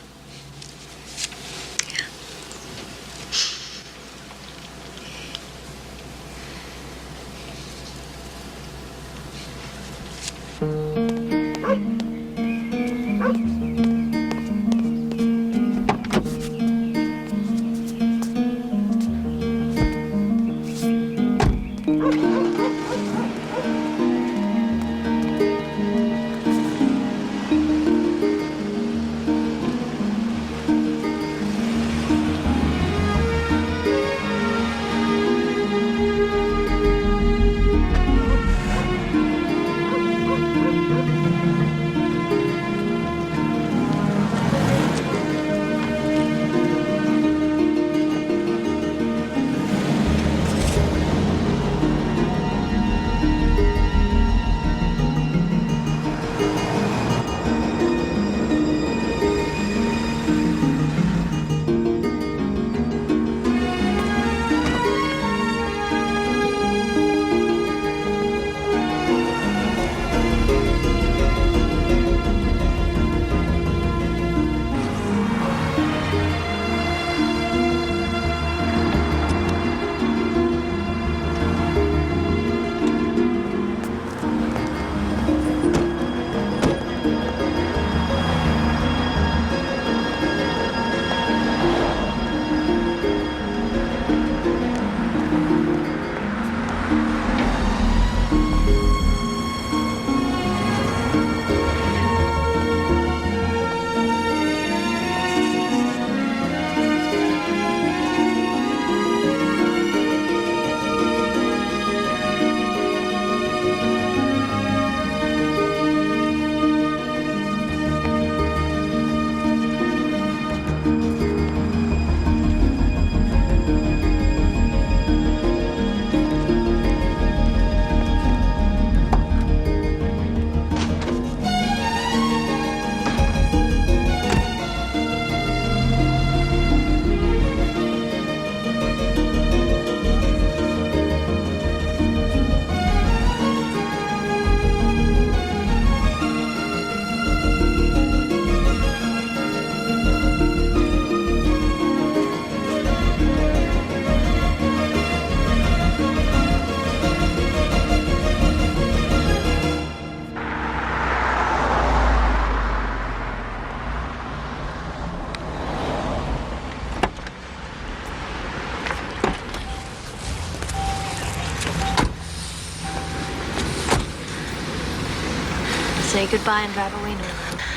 F: say goodbye and drive away, Nora.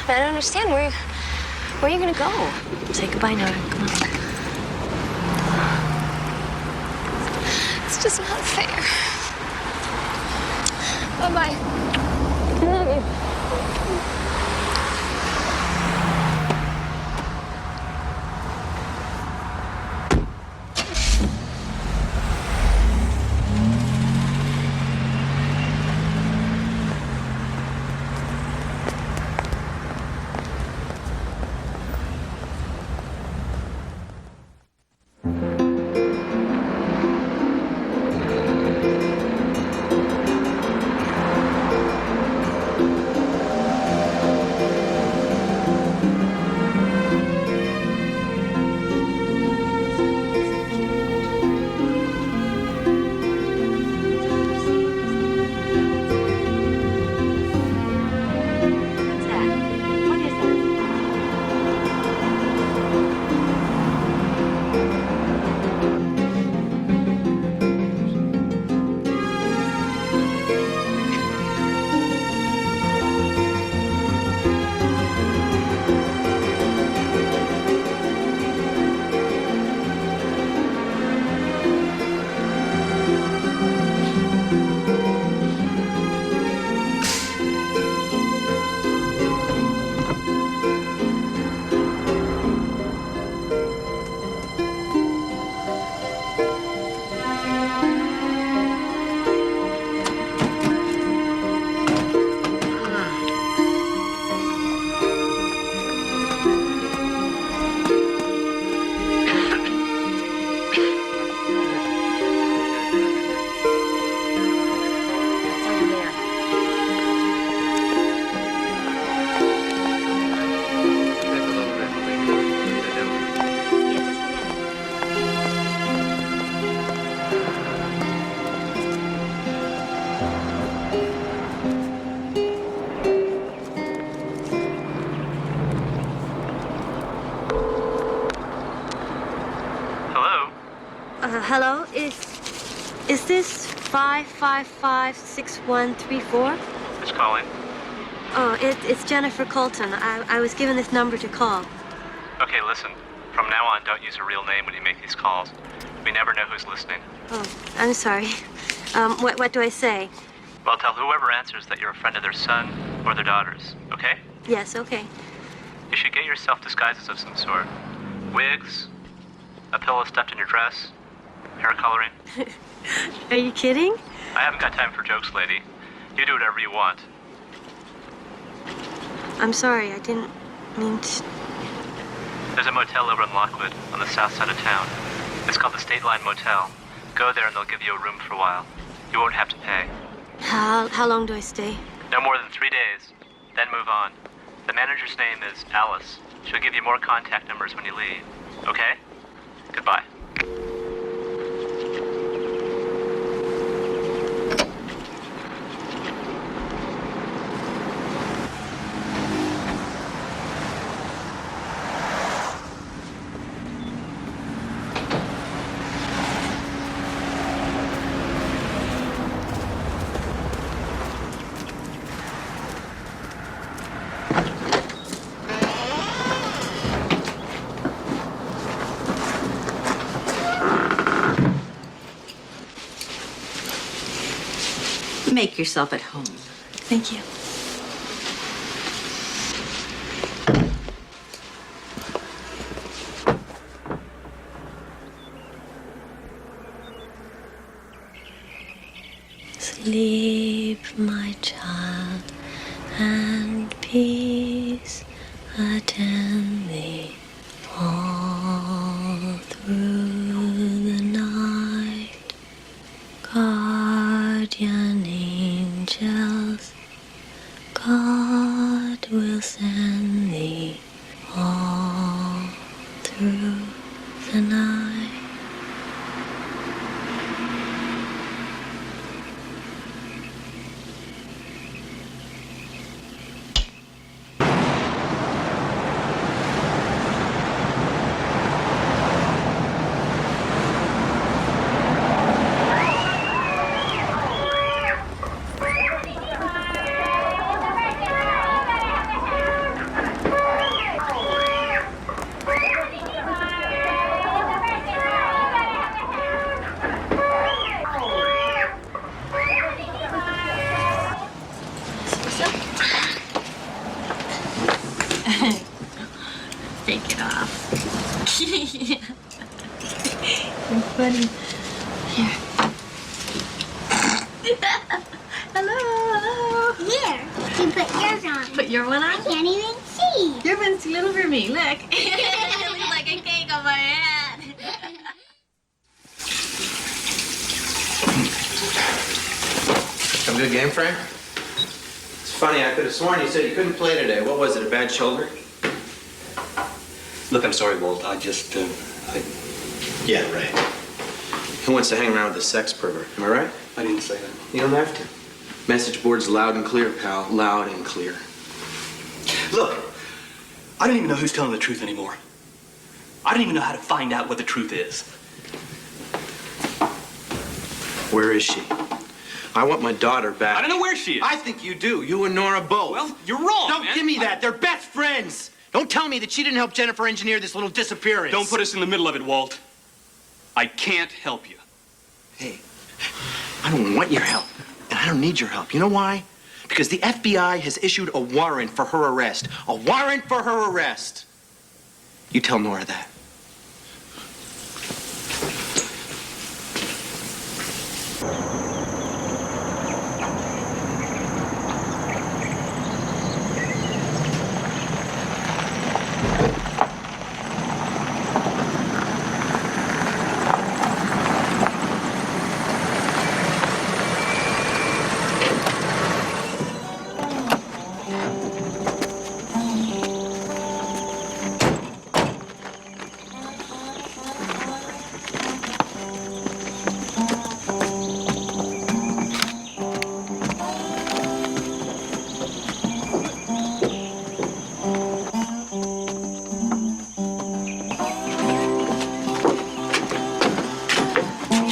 R: I don't understand. Where are you gonna go?
F: Say goodbye, Nora. Come on.
R: It's just not fair. Bye-bye. I love you.
H: Hello? Is this 555-6134?
L: Who's calling?
H: Oh, it's Jennifer Colton. I was given this number to call.
L: Okay, listen. From now on, don't use a real name when you make these calls. We never know who's listening.
H: Oh, I'm sorry. What do I say?
L: Well, tell whoever answers that you're a friend of their son or their daughters, okay?
H: Yes, okay.
L: You should get yourself disguises of some sort. Wigs, a pillow stuffed in your dress, hair coloring.
H: Are you kidding?
L: I haven't got time for jokes, lady. You do whatever you want.
H: I'm sorry, I didn't mean to...
L: There's a motel over in Lockwood on the south side of town. It's called the State Line Motel. Go there and they'll give you a room for a while. You won't have to pay.
H: How long do I stay?
L: No more than 3 days. Then move on. The manager's name is Alice. She'll give you more contact numbers when you leave. Okay? Goodbye.
O: Make yourself at home.
H: Thank you. Sleep, my child, and peace attend thee all through the night. Guardian angels, God will send thee all through the night.
F: Take it off. You're funny. Here. Hello.
B: Here, you put yours on.
F: Put your one on?
B: I can't even see.
F: Your one's too little for me. Look. It looks like a cake on my head.
A: Some good game, Frank? It's funny, I could have sworn you said you couldn't play today. What was it, a bad shoulder?
S: Look, I'm sorry, Walt.
A: Yeah, right. Who wants to hang around with a sex pervert? Am I right?
S: I didn't say that.
A: You don't have to. Message board's loud and clear, pal. Loud and clear.
S: Look, I don't even know who's telling the truth anymore. I don't even know how to find out what the truth is.
A: Where is she? I want my daughter back.
S: I don't know where she is.
A: I think you do. You and Nora both.
S: Well, you're wrong,
E: Don't
S: man.
E: give me that. They're best friends. Don't tell me that she didn't help Jennifer engineer this little disappearance.
S: Don't put us in the middle of it, Walt. I can't help you.
A: Hey, I don't want your help, and I don't need your help. You know why? Because the FBI has issued a warrant for her arrest. A warrant for her arrest. You tell Nora that.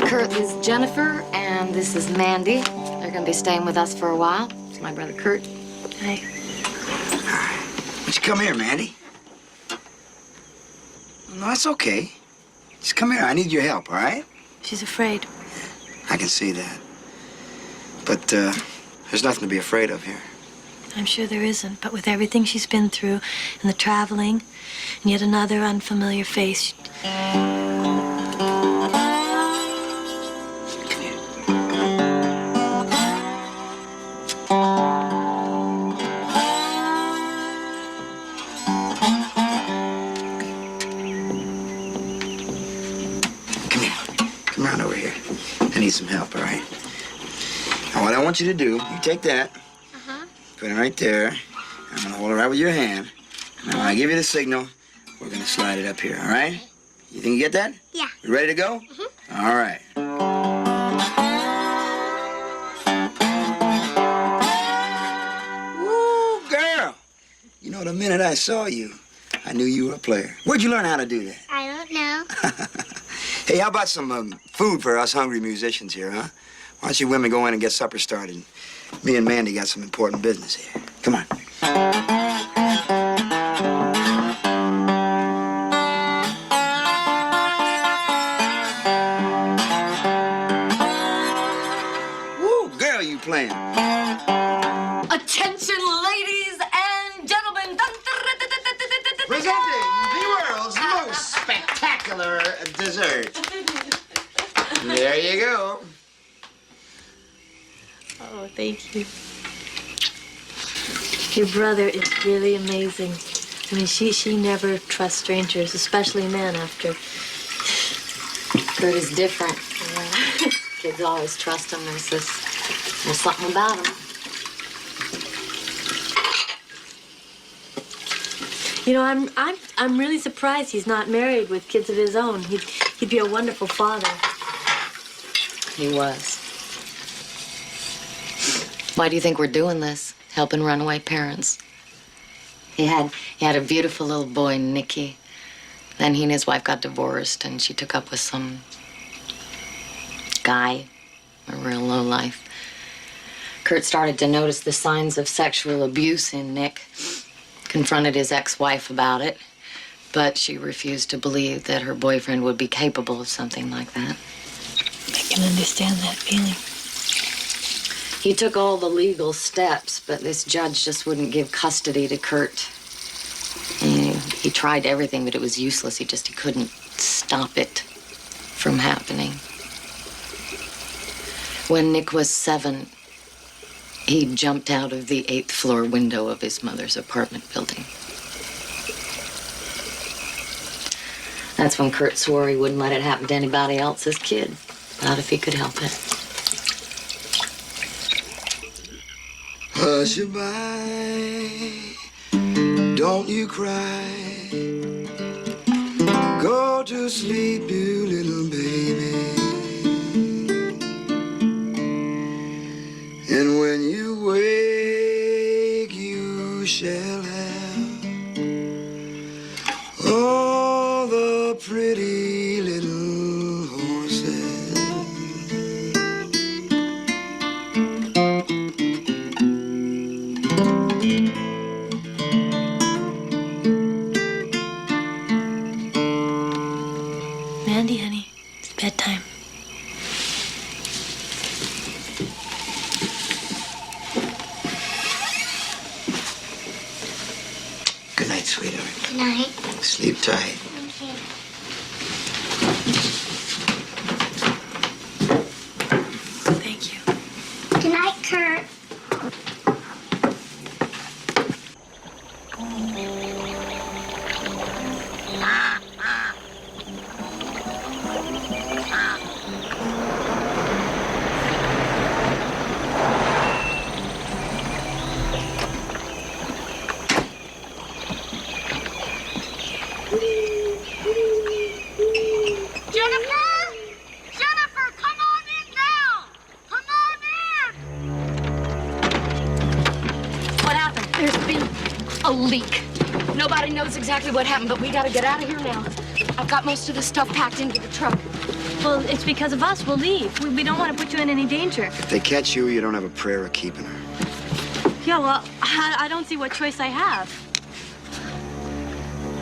C: Kurt is Jennifer, and this is Mandy. They're gonna be staying with us for a while. It's my brother Kurt.
F: Hi.
D: Why'd you come here, Mandy? No, that's okay. Just come here. I need your help, all right?
H: She's afraid.
D: I can see that. But there's nothing to be afraid of here.
H: I'm sure there isn't, but with everything she's been through and the traveling and yet another unfamiliar face.
D: Come on over here. I need some help, all right? Now, what I want you to do, you take that, put it right there. I'm gonna hold it right with your hand. And when I give you the signal, we're gonna slide it up here, all right? You think you get that?
B: Yeah.
D: You ready to go? All right. Woo, girl! You know, the minute I saw you, I knew you were a player. Where'd you learn how to do that?
B: I don't know.
D: Hey, how about some food for us hungry musicians here, huh? Why don't you women go in and get supper started? Me and Mandy got some important business here. Come on. Woo, girl, you playing.
V: Attention, ladies and gentlemen.
D: Presenting the world's most spectacular dessert. There you go.
H: Oh, thank you. Your brother is really amazing. I mean, she never trusts strangers, especially men after.
C: Kurt is different. Kids always trust him. There's something about him.
H: You know, I'm really surprised he's not married with kids of his own. He'd be a wonderful father.
C: He was. Why do you think we're doing this? Helping runaway parents. He had a beautiful little boy, Nicky. Then he and his wife got divorced, and she took up with some guy, a real lowlife. Kurt started to notice the signs of sexual abuse in Nick. Confronted his ex-wife about it, but she refused to believe that her boyfriend would be capable of something like that.
H: I can understand that feeling.
C: He took all the legal steps, but this judge just wouldn't give custody to Kurt. He He tried everything, but it was useless. He couldn't stop it from happening. When Nick was 7, he jumped out of the 8th floor window of his mother's apartment building. That's when Kurt swore he wouldn't let it happen to anybody else's kid. Not if he could help it.
D: Hush-a-bye, don't you cry. Go to sleep, you little baby. And when you wake, you shall have all the pretty little horses.
F: Mandy, honey, it's bedtime.
D: Good night, sweetheart.
B: Good night.
D: Sleep tight.
F: Thank you.
B: Good night, Kurt.
V: What happened? There's been a leak. Nobody knows exactly what happened, but we gotta get out of here now. I've got most of the stuff packed into the truck.
F: Well, it's because of us. We'll leave. We don't want to put you in any danger.
D: If they catch you, you don't have a prayer of keeping her.
F: Yeah, well, I don't see what choice I have.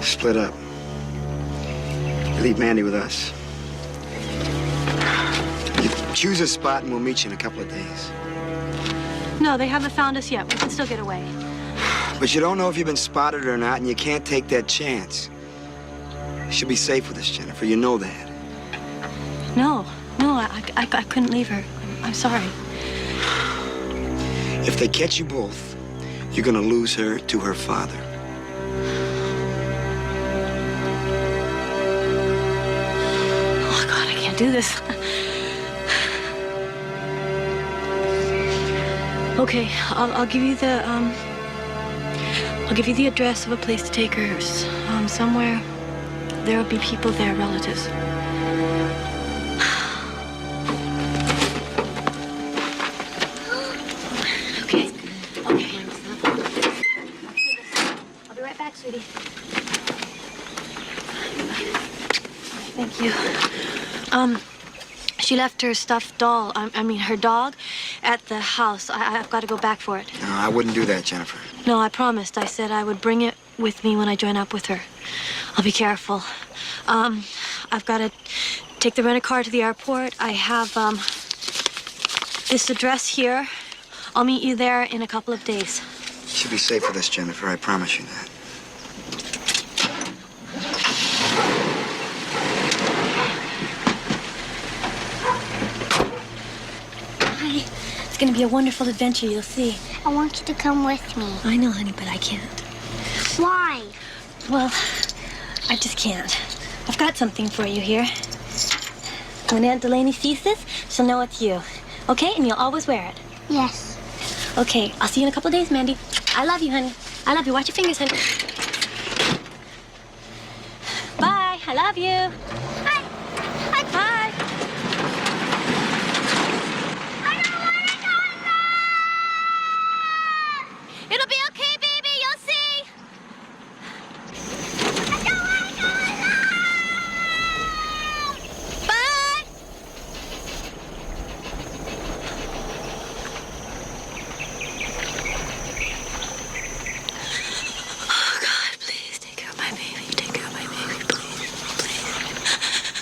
D: Split up. Leave Mandy with us. You choose a spot and we'll meet you in a couple of days.
F: No, they haven't found us yet. We can still get away.
D: But you don't know if you've been spotted or not, and you can't take that chance. You should be safe with us, Jennifer. You know that.
F: No, I couldn't leave her. I'm sorry.
D: If they catch you both, you're gonna lose her to her father.
F: Oh, God, I can't do this. Okay, I'll give you the, I'll give you the address of a place to take her. Somewhere there'll be people there, relatives. Okay. I'll be right back, sweetie. Thank you. She left her stuffed doll, her dog, at the house. I've got to go back for it.
D: No, I wouldn't do that, Jennifer.
F: No, I promised. I said I would bring it with me when I join up with her. I'll be careful. I've got to take the rent-a-car to the airport. I have, this address here. I'll meet you there in a couple of days.
D: You should be safe with us, Jennifer. I promise you that.
F: Hi. It's gonna be a wonderful adventure, you'll see.
B: I want you to come with me.
F: I know, honey, but I can't.
B: Why?
F: Well, I just can't. I've got something for you here. When Aunt Delaney sees this, she'll know it's you. Okay? And you'll always wear it.
B: Yes.
F: Okay, I'll see you in a couple of days, Mandy. I love you, honey. I love you. Watch your fingers, honey. Bye. I love you.
B: Bye.
F: Bye.
V: It'll be okay, baby. You'll see.
F: Bye. Oh, God, please take care of my baby. Take care of my baby, please. Please.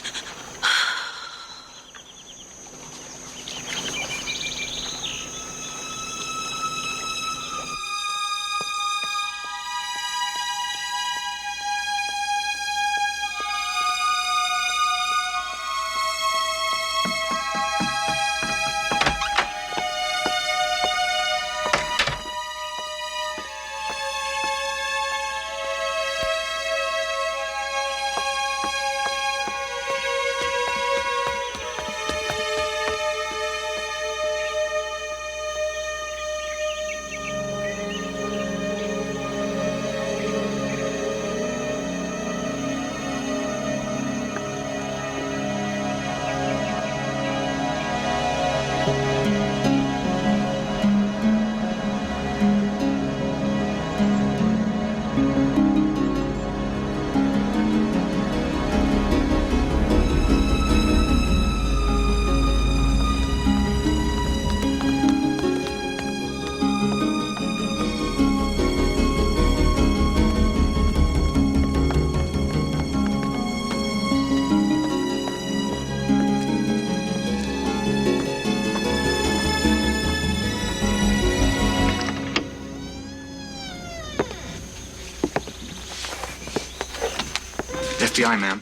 I: FBI, ma'am.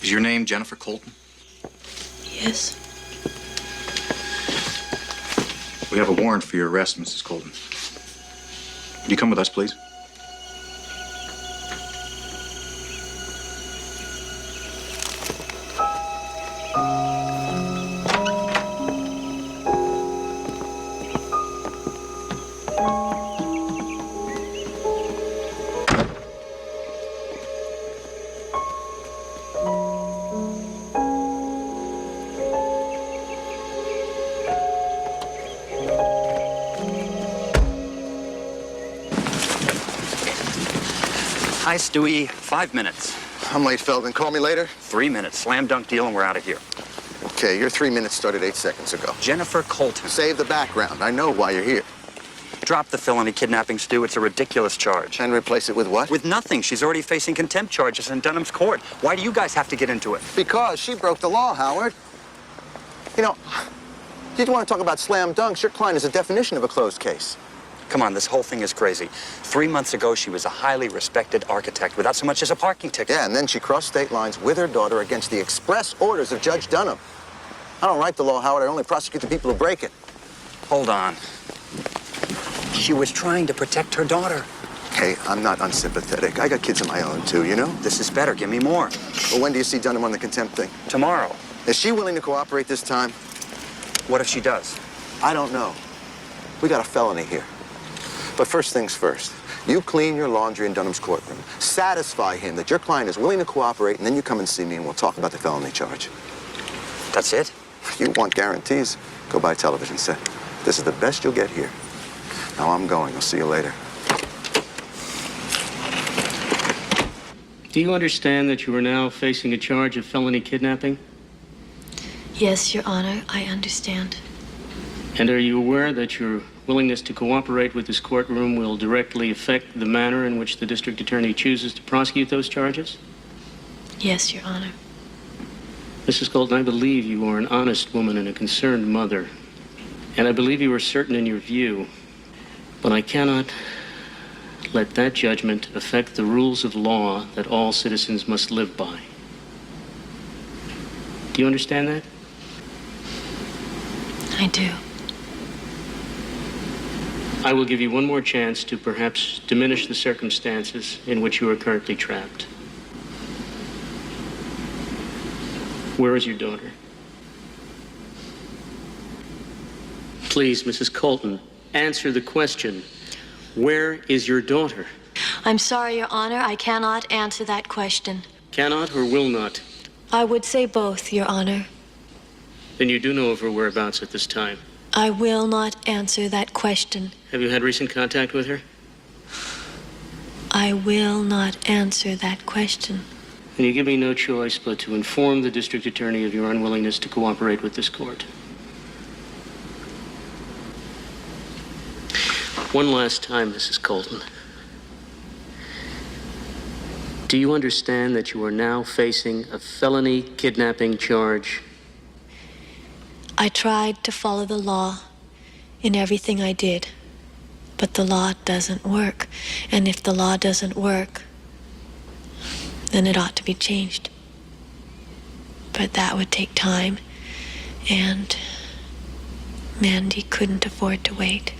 I: Is your name Jennifer Colton?
H: Yes.
I: We have a warrant for your arrest, Mrs. Colton. Would you come with us, please?
J: Hi, Stewie. 5 minutes.
N: I'm late, Feldman. Call me later.
J: 3 minutes. Slam dunk deal and we're out of here.
N: Okay, your 3 minutes started 8 seconds ago.
J: Jennifer Colton.
N: Save the background. I know why you're here.
J: Drop the felony kidnapping, Stu. It's a ridiculous charge.
N: And replace it with what?
J: With nothing. She's already facing contempt charges in Dunham's court. Why do you guys have to get into it?
N: Because she broke the law, Howard. You know, you want to talk about slam dunks, your client is a definition of a closed case.
J: Come on, this whole thing is crazy. 3 months ago, she was a highly respected architect without so much as a parking ticket.
N: Yeah, and then she crossed state lines with her daughter against the express orders of Judge Dunham. I don't write the law, Howard. I only prosecute the people who break it.
J: Hold on. She was trying to protect her daughter.
N: Hey, I'm not unsympathetic. I got kids of my own, too, you know?
J: This is better. Give me more.
N: Well, when do you see Dunham on the contempt thing?
J: Tomorrow.
N: Is she willing to cooperate this time?
J: What if she does?
N: I don't know. We got a felony here. But first things first, you clean your laundry in Dunham's courtroom. Satisfy him that your client is willing to cooperate, and then you come and see me and we'll talk about the felony charge.
J: That's it?
N: You want guarantees? Go buy a television set. This is the best you'll get here. Now I'm going. I'll see you later.
P: Do you understand that you are now facing a charge of felony kidnapping?
F: Yes, Your Honor, I understand.
P: And are you aware that your willingness to cooperate with this courtroom will directly affect the manner in which the district attorney chooses to prosecute those charges?
F: Yes, Your Honor.
P: Mrs. Colton, I believe you are an honest woman and a concerned mother. And I believe you are certain in your view. But I cannot let that judgment affect the rules of law that all citizens must live by. Do you understand that?
F: I do.
P: I will give you one more chance to perhaps diminish the circumstances in which you are currently trapped. Where is your daughter? Please, Mrs. Colton, answer the question. Where is your daughter?
F: I'm sorry, Your Honor, I cannot answer that question.
P: Cannot or will not?
F: I would say both, Your Honor.
P: Then you do know of her whereabouts at this time.
F: I will not answer that question.
P: Have you had recent contact with her?
F: I will not answer that question.
P: And you give me no choice but to inform the district attorney of your unwillingness to cooperate with this court. One last time, Mrs. Colton. Do you understand that you are now facing a felony kidnapping charge?
F: I tried to follow the law in everything I did, but the law doesn't work. And if the law doesn't work, then it ought to be changed. But that would take time, and Mandy couldn't afford to wait.